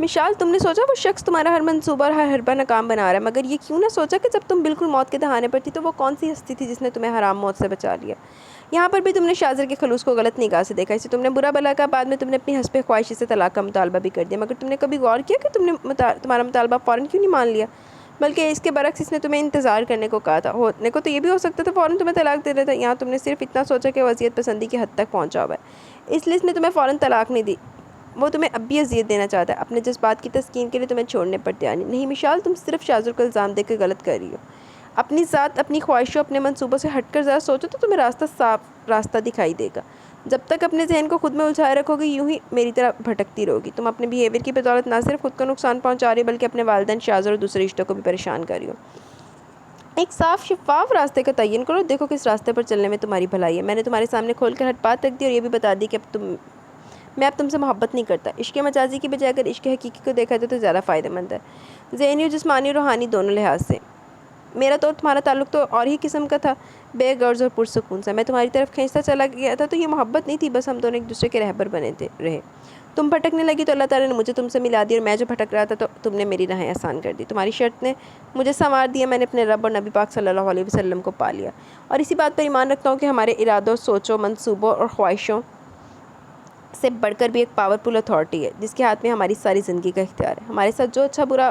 مشال، تم نے سوچا وہ شخص تمہارا ہر منصوبہ اور ہر حربہ ناکام بنا رہا ہے، مگر یہ کیوں نہ سوچا کہ جب تم بالکل موت کے دہانے پر تھی تو وہ کون سی ہستی تھی جس نے تمہیں حرام موت سے بچا لیا؟ یہاں پر بھی تم نے شاذر کے خلوص کو غلط نگاہ سے دیکھا، اسے تم نے برا بھلا کہا، بعد میں تم نے اپنی حسب خواہشی سے طلاق کا مطالبہ بھی کر دیا، مگر تم نے کبھی غور کیا کہ تمہارا مطالبہ فوراً کیوں نہیں مان لیا؟ بلکہ اس کے برعکس اس نے تمہیں انتظار کرنے کو کہا تھا۔ ہونے کو تو یہ بھی ہو سکتا تھا فوراً تمہیں طلاق دے دیتا، یہاں تم نے صرف اتنا سوچا کہ وہ اذیت پسندی کی حد تک پہنچا ہوا ہے، اس لیے اس نے تمہیں فوراً طلاق نہیں دی۔ وہ تمہیں اب بھی اذیت دینا چاہتا ہے، اپنے جذبات کی تسکین کے لیے تمہیں چھوڑنے پر تیار نہیں۔ مشال، تم صرف شاذر کو الزام دے کے غلط کر رہی ہو۔ اپنی ذات، اپنی خواہشوں، اپنے منصوبوں سے ہٹ کر ذرا سوچو تو تمہیں صاف راستہ دکھائی دے گا۔ جب تک اپنے ذہن کو خود میں الجھائے رکھو گی، یوں ہی میری طرح بھٹکتی رہو گی۔ تم اپنے بیہیویئر کی بدولت نہ صرف خود کو نقصان پہنچا رہی ہو بلکہ اپنے والدین، شاذر اور دوسرے رشتوں کو بھی پریشان کر رہی ہو۔ ایک صاف شفاف راستے کا تعین کرو، دیکھو کس راستے پر چلنے میں تمہاری بھلائی ہے۔ میں نے تمہارے سامنے کھول کر ہر بات رکھ دی اور یہ بھی بتا دی کہ میں اب تم سے محبت نہیں کرتا۔ عشق مجازی کی بجائے اگر عشق حقیقی کو دیکھا جائے تو زیادہ فائدہ مند ہے، ذہنی اور جسمانی اور روحانی دونوں لحاظ سے۔ میرا تو تمہارا تعلق تو اور ہی قسم کا تھا، بے غرض اور پرسکون سا۔ میں تمہاری طرف کھینچتا چلا گیا تھا تو یہ محبت نہیں تھی، بس ہم دونوں ایک دوسرے کے رہبر بنے رہے۔ تم بھٹکنے لگی تو اللہ تعالیٰ نے مجھے تم سے ملا دی، اور میں جو بھٹک رہا تھا تو تم نے میری راہیں آسان کر دی۔ تمہاری شرط نے مجھے سنوار دیا، میں نے اپنے رب اور نبی پاک صلی اللہ علیہ وسلم کو پا لیا، اور اسی بات پر ایمان رکھتا ہوں کہ ہمارے ارادوں، سوچوں، منصوبوں اور خواہشوں سے بڑھ کر بھی ایک پاورفل اتھارٹی ہے جس کے ہاتھ میں ہماری ساری زندگی کا اختیار ہے۔ ہمارے ساتھ جو اچھا برا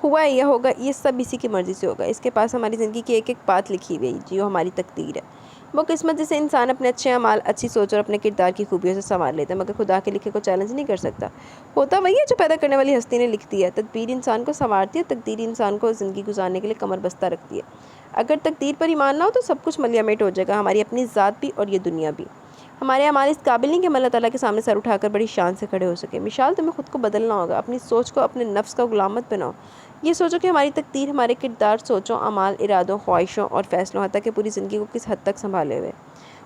ہوا ہے یا ہوگا، یہ سب اسی کی مرضی سے ہوگا۔ اس کے پاس ہماری زندگی کی ایک ایک بات لکھی ہوئی ہے جو ہماری تقدیر ہے۔ وہ قسمت جسے انسان اپنے اچھے اعمال، اچھی سوچ اور اپنے کردار کی خوبیوں سے سنوار لیتا ہے، مگر خدا کے لکھے کو چیلنج نہیں کر سکتا۔ ہوتا وہی ہے جو پیدا کرنے والی ہستی نے لکھ دیا ہے۔ تدبیر انسان کو سنوارتی ہے، تقدیر انسان کو زندگی گزارنے کے لیے کمر بستہ رکھتی ہے۔ اگر تقدیر پر ایمان نہ ہو تو سب کچھ ملیا میٹ ہو جائے گا، ہماری اپنی ذات بھی اور یہ دنیا بھی۔ ہمارے اعمال اس قابل نہیں کہ ہم اللہ تعالیٰ کے سامنے سر اٹھا کر بڑی شان سے کھڑے ہو سکیں۔ مشال، تمہیں خود کو بدلنا ہوگا، اپنی سوچ کو اپنے نفس کا غلام مت بناؤ۔ یہ سوچو کہ ہماری تقدیر ہمارے کردار، سوچوں، اعمال، ارادوں، خواہشوں اور فیصلوں، حتیٰ کہ پوری زندگی کو کس حد تک سنبھالے ہوئے۔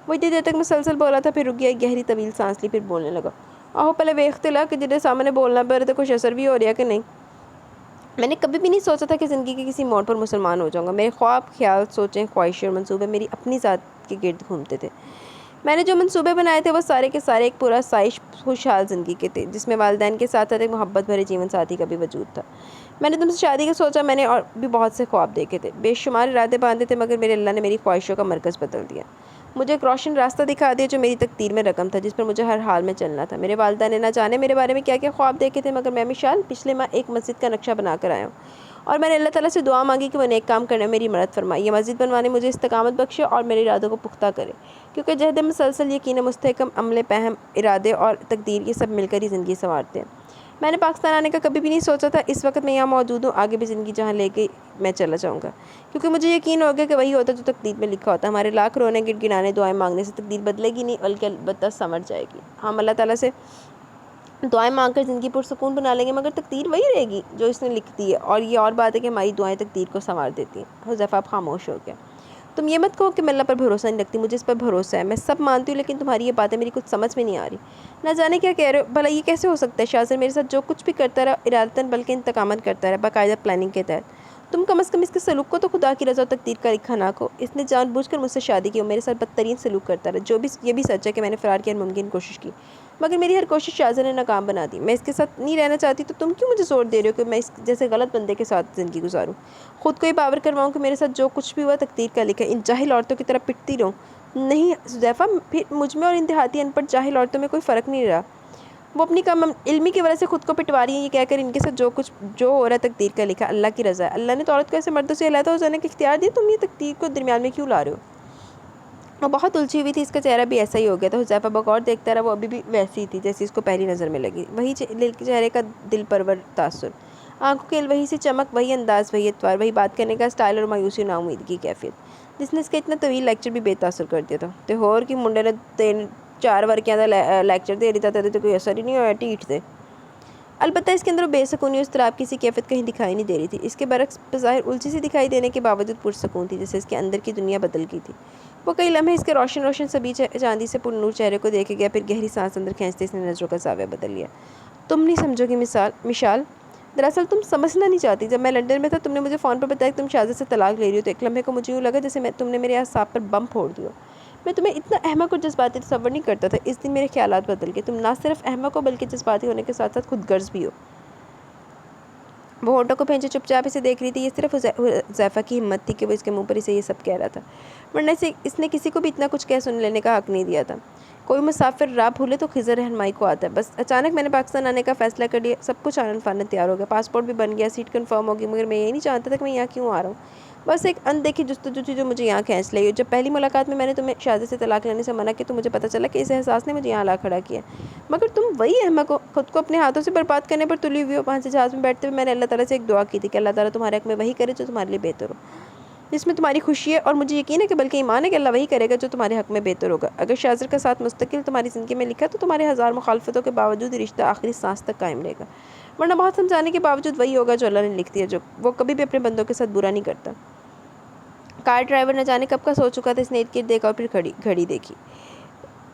وہ اتنی دیر تک مسلسل بولا تھا، پھر رک گیا، ایک گہری طویل سانس لی، پھر بولنے لگا۔ آہو پہلے ویکھتے لا کہ جنہیں سامنے بولنا پہ رہے تو کچھ اثر بھی ہو رہا ہے کہ نہیں۔ میں نے کبھی بھی نہیں سوچا تھا کہ زندگی کے کسی موڑ پر مسلمان ہو جاؤں گا۔ میرے خواب، خیال، سوچیں، خواہشیں اور منصوبے میری اپنی ذات کے گرد گھومتے تھے۔ میں نے جو منصوبے بنائے تھے وہ سارے کے سارے ایک پورا سائش خوشحال زندگی کے تھے، جس میں والدین کے ساتھ ساتھ ایک محبت بھرے جیون ساتھی کا بھی وجود تھا۔ میں نے تم سے شادی کا سوچا، میں نے اور بھی بہت سے خواب دیکھے تھے، بے شمار ارادے باندھے تھے، مگر میرے اللہ نے میری خواہشوں کا مرکز بدل دیا، مجھے ایک روشن راستہ دکھا دیا جو میری تقدیر میں رقم تھا، جس پر مجھے ہر حال میں چلنا تھا۔ میرے والدہ نے نہ جانے میرے بارے میں کیا کیا خواب دیکھے تھے، مگر میں مشال پچھلے ماہ ایک مسجد کا نقشہ بنا کر آیا ہوں، اور میں نے اللہ تعالیٰ سے دعا مانگی کہ وہ نیک کام کرنے میں میری مدد فرمائے، یہ مسجد بنوانے مجھے استقامت بخشے اور میرے ارادوں کو پختہ کرے، کیونکہ جہد مسلسل، یقین مستحکم، عمل پہم، ارادے اور تقدیر، یہ سب مل کر ہی زندگی سنوارتے ہیں۔ میں نے پاکستان آنے کا کبھی بھی نہیں سوچا تھا، اس وقت میں یہاں موجود ہوں، آگے بھی زندگی جہاں لے کے میں چلا جاؤں گا، کیونکہ مجھے یقین ہو گیا کہ وہی ہوتا جو تقدیر میں لکھا ہوتا۔ ہمارے لاکھ رونے، گڑ گڑانے، دعائیں مانگنے سے تقدیر بدلے گی نہیں، بلکہ البتہ سنور جائے گی۔ ہم اللہ تعالیٰ سے دعائیں مانگ کر زندگی پرسکون بنا لیں گے، مگر تقدیر وہی رہے گی جو اس نے لکھ دی ہے، اور یہ اور بات ہے کہ ہماری دعائیں تقدیر کو سنوار دیتی ہیں۔ حذیفہ اب خاموش ہو گیا۔ تم یہ مت کہو کہ میں اللہ پر بھروسہ نہیں رکھتی، مجھے اس پر بھروسہ ہے، میں سب مانتی ہوں، لیکن تمہاری یہ باتیں میری کچھ سمجھ میں نہیں آ رہی۔ نہ جانے کیا کہہ رہے ہو، بھلا یہ کیسے ہو سکتا ہے؟ شاذر میرے ساتھ جو کچھ بھی کرتا رہا، ارادتاً بلکہ انتقامات کرتا رہا، باقاعدہ پلاننگ کے تحت۔ تم کم از کم اس کے سلوک کو تو خدا کی رضا و تقدیر کا لکھا نہ کہو۔ اس نے جان بوجھ کر مجھ سے شادی کی اور میرے ساتھ بدترین سلوک کرتا رہا، یہ بھی سچ ہے کہ میں نے فرار کی ہر ممکن کوشش کی، مگر میری ہر کوشش شاذر نے ناکام بنا دی۔ میں اس کے ساتھ نہیں رہنا چاہتی، تو تم کیوں مجھے زور دے رہے ہو کہ میں اس جیسے غلط بندے کے ساتھ زندگی گزاروں، خود کو یہ باور کرواؤں کہ میرے ساتھ جو کچھ بھی ہوا تقدیر کا لکھا ہے، ان جاہل عورتوں کی طرح پٹتی رہوں؟ نہیں حذیفہ، پھر مجھ میں اور ان دیہاتی ان پڑھ جاہل عورتوں میں کوئی فرق نہیں رہا۔ وہ اپنی کم علمی کی وجہ سے خود کو پٹوا رہی ہیں، یہ کہہ کر ان کے ساتھ جو ہو رہا ہے تقدیر کا لکھا، اللہ کی رضا ہے۔ اللہ نے تو عورت کو ایسے مردوں سے علیحدہ ہو جانے کا اختیار دیا، تم یہ تقدیر کو درمیان میں کیوں لا رہے ہو؟ وہ بہت الجھی ہوئی تھی، اس کا چہرہ بھی ایسا ہی ہو گیا تھا۔ حذیفہ بغور دیکھتا رہا، وہ ابھی بھی ویسی ہی تھی جیسی اس کو پہلی نظر میں لگی، وہی چہرے کا دل پرور تاثر، آنکھوں کی وہی سی چمک، وہی انداز، وہی اطوار، وہی بات کرنے کا سٹائل اور مایوسی و ناامیدگی کی کیفیت جس نے اس کا اتنا طویل لیکچر بھی بے تاثر کر دیا تھا۔ تے ہور کی منڈے نے 3-4 ورقیاں دا لیکچر دے دیتا تھا تو کوئی اثر ہی نہیں ہوا، ٹھیٹ تھے۔ البتہ اس کے اندر بے سکونی اور اضطراب کی سی کیفیت کہیں دکھائی نہیں دے رہی تھی، اس کے برعکس بظاہر الجھی سی دکھائی دینے کے باوجود پرسکون تھی، جیسے اس کے اندر کی دنیا بدل گئی تھی۔ وہ کئی لمحے اس کے روشن روشن سبھی چاندی سے پر نور چہرے کو دیکھے گیا، پھر گہری سانس اندر کھینچتے اس نے نظروں کا زاویہ بدل لیا۔ تم نہیں سمجھو گی مشال، دراصل تم سمجھنا نہیں چاہتی۔ جب میں لندن میں تھا تم نے مجھے فون پر بتایا کہ تم شاذر سے طلاق لے رہی ہو، تو ایک لمحے کو مجھے یوں لگا جیسے تم نے میرے اعصاب پر بم پھوڑ دیا۔ میں تمہیں اتنا احمق اور جذباتی تصور نہیں کرتا تھا۔ اس دن میرے خیالات بدل گئے، تم نہ صرف احمق ہو بلکہ جذباتی ہونے کے ساتھ ساتھ خود غرض بھی ہو۔ وہ ہونٹوں کو پھینچے چپ چاپ اسے دیکھ رہی تھی. یہ صرف حذیفہ کی ہمت تھی کہ وہ اس کے منہ پر اسے یہ سب کہہ رہا تھا، ورنہ اس نے کسی کو بھی اتنا کچھ کہہ سن لینے کا حق نہیں دیا تھا. کوئی مسافر راہ بھولے تو خضر رہنمائی کو آتا ہے. بس اچانک میں نے پاکستان آنے کا فیصلہ کر لیا. سب کچھ آنن فانن تیار ہو گیا، پاسپورٹ بھی بن گیا، سیٹ کنفرم ہوگی، مگر میں یہ نہیں جانتا تھا کہ میں یہاں کیوں آ رہا ہوں. بس ایک اندیکھی جستجو تھی جو مجھے یہاں کھینچ لی. جب پہلی ملاقات میں نے تمہیں شازے سے طلاق لینے سے منع کیا تو مجھے پتہ چلا کہ اس احساس نے مجھے یہاں لا کھڑا کیا. مگر تم وہی احمق ہو، خود کو اپنے ہاتھوں سے برباد کرنے پر تلی ہوئی ہو. وہاں سے جہاز میں بیٹھتے ہوئے میں نے اللہ تعالیٰ سے ایک دعا کی تھی کہ اللہ تعالیٰ تمہارے حق میں وہی کرے جو تمہارے لیے بہتر ہو، جس میں تمہاری خوشی ہے. اور مجھے یقین ہے کہ بلکہ ایمان ہے کہ اللہ وہی کرے گا جو تمہارے حق میں بہتر ہوگا. اگر شازر کا ساتھ مستقل تمہاری زندگی میں لکھا تو تمہارے ہزار مخالفتوں کے باوجود یہ رشتہ آخری سانس تک قائم رہے گا، ورنہ بہت سمجھانے کے باوجود وہی ہوگا جو اللہ نے لکھ دیا. جو وہ کبھی بھی اپنے بندوں کے ساتھ برا نہیں کرتا. کار ڈرائیور نہ جانے کب کا سو چکا تھا. اس نے ارد گرد دیکھا اور پھر گھڑی دیکھی.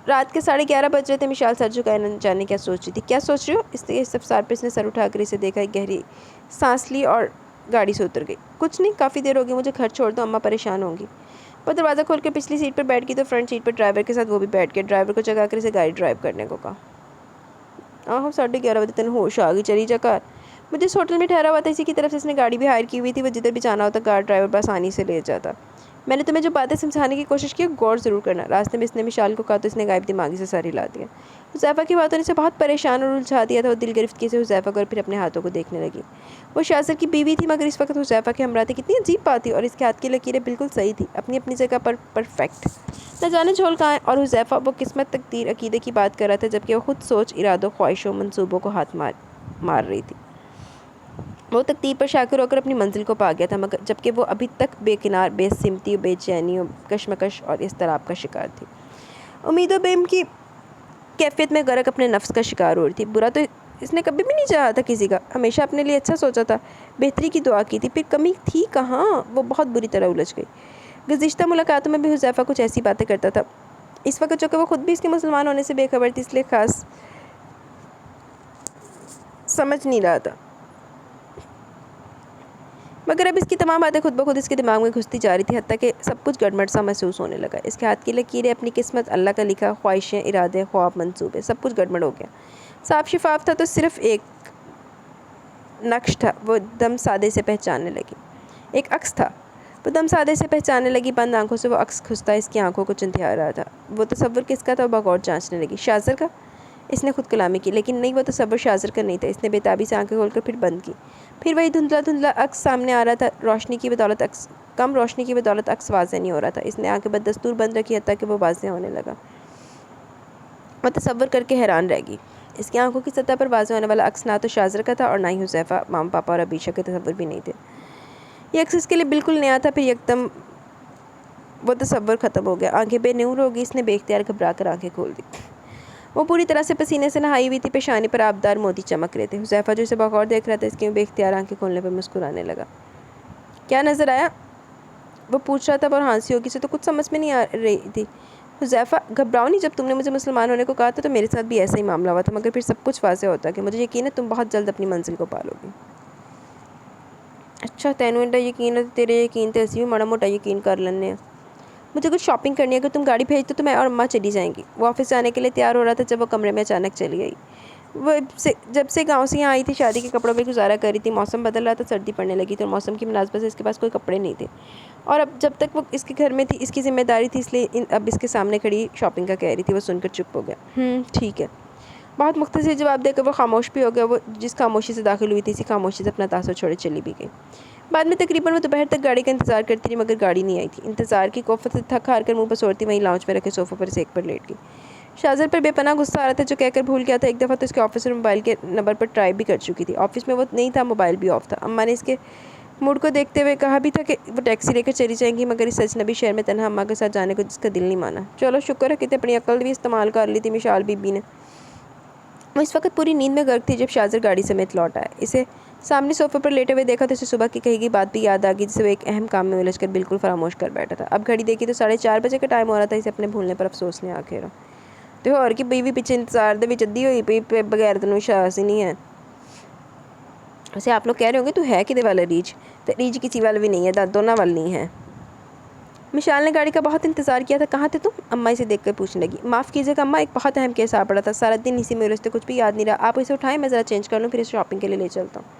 رات کے 11:30 بج رہے تھے. مشال سر جھکائے نہ جانے کیا سوچ رہی تھی. کیا سوچ رہی ہو؟ اس استفسار پہ اس نے سر اٹھا کر اسے دیکھا، ایک گہری سانس لی اور گاڑی سے اتر گئی. کچھ نہیں، کافی دیر ہوگی، مجھے گھر چھوڑ دو، اماں پریشان ہوں گی. وہ دروازہ کھول کے پچھلی سیٹ پر بیٹھ گئی تو فرنٹ سیٹ پر ڈرائیور کے ساتھ وہ بھی بیٹھ گیا. ڈرائیور کو جگا کر اسے گاڑی ڈرائیو کرنے کو کہا. 11:30 بجے تک ہوش آ گئی. چلی جا کر. مجھے اس ہوٹل میں ٹھہرا ہوا تھا، اسی کی طرف سے اس نے گاڑی بھی ہائر کی ہوئی تھی. وہ جدھر بھی جانا ہوتا کار ڈرائیور بآسانی سے لے جاتا. میں نے تمہیں جو باتیں سمجھانے کی کوشش کی غور ضرور کرنا. راستے میں اس نے مشال کو کہا تو اس نے غائب دماغی سے سر ہلا دیا. حذیفہ کی باتوں نے اسے بہت پریشان اور الجھا دیا تھا. وہ دل گرفتگی سے حذیفہ کو اور پھر اپنے ہاتھوں کو دیکھنے لگی. وہ شازر کی بیوی تھی مگر اس وقت حذیفہ کے ہمراہ تھی. کتنی عجیب بات تھی. اور اس کے ہاتھ کی لکیریں بالکل صحیح تھی، اپنی اپنی جگہ پر پرفیکٹ. نہ جانے جھول کہاں ہے. اور حذیفہ وہ قسمت، تقدیر، عقیدے کی بات کر رہا تھا جبکہ وہ خود سوچ، ارادوں، خواہشوں، منصوبوں کو ہاتھ مار رہی تھی. وہ تقدیر پر شاکر ہو کر اپنی منزل کو پا گیا تھا مگر جبکہ وہ ابھی تک بے کنار، بے سمتی، بے چینی، کشمکش اور اضطراب کا شکار تھی. امید و بیم کی کیفیت میں غرق اپنے نفس کا شکار ہو رہی تھی. برا تو اس نے کبھی بھی نہیں چاہا تھا کسی کا، ہمیشہ اپنے لیے اچھا سوچا تھا، بہتری کی دعا کی تھی. پھر کمی تھی کہاں. وہ بہت بری طرح الجھ گئی. گزشتہ ملاقاتوں میں بھی حذیفہ کچھ ایسی باتیں کرتا تھا. اس وقت چونکہ وہ خود بھی اس کے مسلمان ہونے سے بے خبر تھی اس لیے خاص سمجھ نہیں رہا تھا. مگر اب اس کی تمام باتیں خود بخود اس کے دماغ میں گھستی جا رہی تھی، حتیٰ کہ سب کچھ گڑبڑ سا محسوس ہونے لگا. اس کے ہاتھ کی لکیریں، اپنی قسمت، اللہ کا لکھا، خواہشیں، ارادے، خواب، منصوبے، سب کچھ گڑبڑ ہو گیا. صاف شفاف تھا تو صرف ایک نقش تھا. وہ دم سادے سے پہچاننے لگی. ایک عکس تھا. وہ دم سادے سے پہچاننے لگی. بند آنکھوں سے وہ عکس کھستا اس کی آنکھوں کو چندھیا رہا تھا. وہ تصور کس کا تھا؟ وہ بغور جانچنے لگی. شازر کا؟ اس نے خود کلامی کی. لیکن نہیں، وہ تصور شازر کا نہیں تھا. اس نے بےتابی سے آنکھیں کھول کر پھر بند کی. پھر وہی دھندلا دھندلا عکس سامنے آ رہا تھا. روشنی کی بدولت کم روشنی کی بدولت عکس واضح نہیں ہو رہا تھا. اس نے آنکھیں بدستور بند رکھی حتیٰ کہ وہ واضح ہونے لگا. وہ تصور کر کے حیران رہ گئی. اس کی آنکھوں کی سطح پر واضح ہونے والا عکس نہ تو شازر کا تھا اور نہ ہی حذیفہ، ماما، پاپا اور ابیشہ کے تصور بھی نہیں تھے. یہ عکس اس کے لیے بالکل نیا تھا. پھر یکدم وہ تصور ختم ہو گیا. آنکھیں بے نور ہو گئی. اس نے بے اختیار گھبرا کر آنکھیں کھول دی. وہ پوری طرح سے پسینے سے نہائی ہوئی تھی. پیشانی پر آبدار موتی چمک رہے تھے. حذیفہ جو اسے بغور دیکھ رہا تھا اس کی بے اختیار آنکھیں کھولنے پر مسکرانے لگا. کیا نظر آیا؟ وہ پوچھ رہا تھا اور ہانسی ہوگی سے تو کچھ سمجھ میں نہیں آ رہی تھی. حذیفہ، گھبراؤ نہیں. جب تم نے مجھے مسلمان ہونے کو کہا تھا تو میرے ساتھ بھی ایسا ہی معاملہ ہوا تھا، مگر پھر سب کچھ واضح ہوتا کہ مجھے یقین ہے تم بہت جلد اپنی منزل کو پالو گی. اچھا، تینوں انڈا یقین ہے؟ تیرے یقین تے اسی بھی ماڑا موٹا یقین کر لینے ہیں. مجھے کچھ شاپنگ کرنی ہے. اگر تم گاڑی بھیج دو تو میں اور اماں چلی جائیں گی. وہ آفس جانے کے لیے تیار ہو رہا تھا جب وہ کمرے میں اچانک چلی گئی. وہ جب سے گاؤں سے یہاں آئی تھی شادی کے کپڑوں میں گزارا کر رہی تھی. موسم بدل رہا تھا، سردی پڑنے لگی تھی اور موسم کی مناسبت سے اس کے پاس کوئی کپڑے نہیں تھے. اور اب جب تک وہ اس کے گھر میں تھی اس کی ذمہ داری تھی، اس لیے اب اس کے سامنے کھڑی شاپنگ کا کہہ رہی تھی. وہ سن کر چپ ہو گیا. ٹھیک ہے. بہت مختصر جواب دے کر وہ خاموش بھی ہو گیا. وہ جس خاموشی سے داخل ہوئی تھی اسی خاموشی سے اپنا تاثر چھوڑے چلی بھی گئی. بعد میں تقریباً وہ دوپہر تک گاڑی کا انتظار کرتی رہی مگر گاڑی نہیں آئی تھی. انتظار کی کوفت سے تھک ہار کر منہ بسورتی وہیں لاؤنج میں رکھے صوفے پر سے ایک پر لیٹ گئی. شازر پر بے پناہ غصہ آ رہا تھا جو کہہ کر بھول گیا تھا. ایک دفعہ تو اس کے آفیسر موبائل کے نمبر پر ٹرائی بھی کر چکی تھی. آفس میں وہ نہیں تھا، موبائل بھی آف تھا. اماں نے اس کے موڈ کو دیکھتے ہوئے کہا بھی تھا کہ وہ ٹیکسی لے کر چلی جائیں گی مگر اس اجنبی شہر میں تنہا اماں کے ساتھ جانے کو جس کا دل نہیں مانا. چلو شکر ہے کہ اپنی عقل بھی استعمال کر لی تھی مشال بی بی نے. وہ اس وقت پوری نیند میں غرق تھی جب شازر گاڑی سمیت لوٹ آیا. اسے سامنے صوفے پر لیٹے ہوئے دیکھا تو اسے صبح کی کہی گئی بات بھی یاد آ گئی جسے وہ ایک اہم کام میں الجھ کر بالکل فراموش کر بیٹھا تھا. اب گھڑی دیکھی تو 4:30 بجے کا ٹائم ہو رہا تھا. اسے اپنے بھولنے پر افسوس نے آ گھیرا. تو اور کی بیوی پیچھے انتظار دے وچ ادھی ہوئی پئی بغیر تینوں شاس ہی نہیں ہے. ویسے آپ لوگ کہہ رہے ہوں گے تو ہے کدے والا ریچ؟ تو ریچ کسی والا بھی نہیں ہے، دونوں وال نہیں ہے. مشال نے گاڑی کا بہت انتظار کیا تھا. کہاں تھے تم؟ اماں اسے دیکھ کر پوچھنے لگی. معاف کیجیے گا اماں، ایک بہت اہم کیس آ پڑا تھا. سارا دن اسی میں الجھتے کچھ بھی یاد نہیں رہا. آپ اسے اٹھائیں، میں ذرا چینج کر لوں پھر اسے شاپنگ کے لیے لے چلتا ہوں.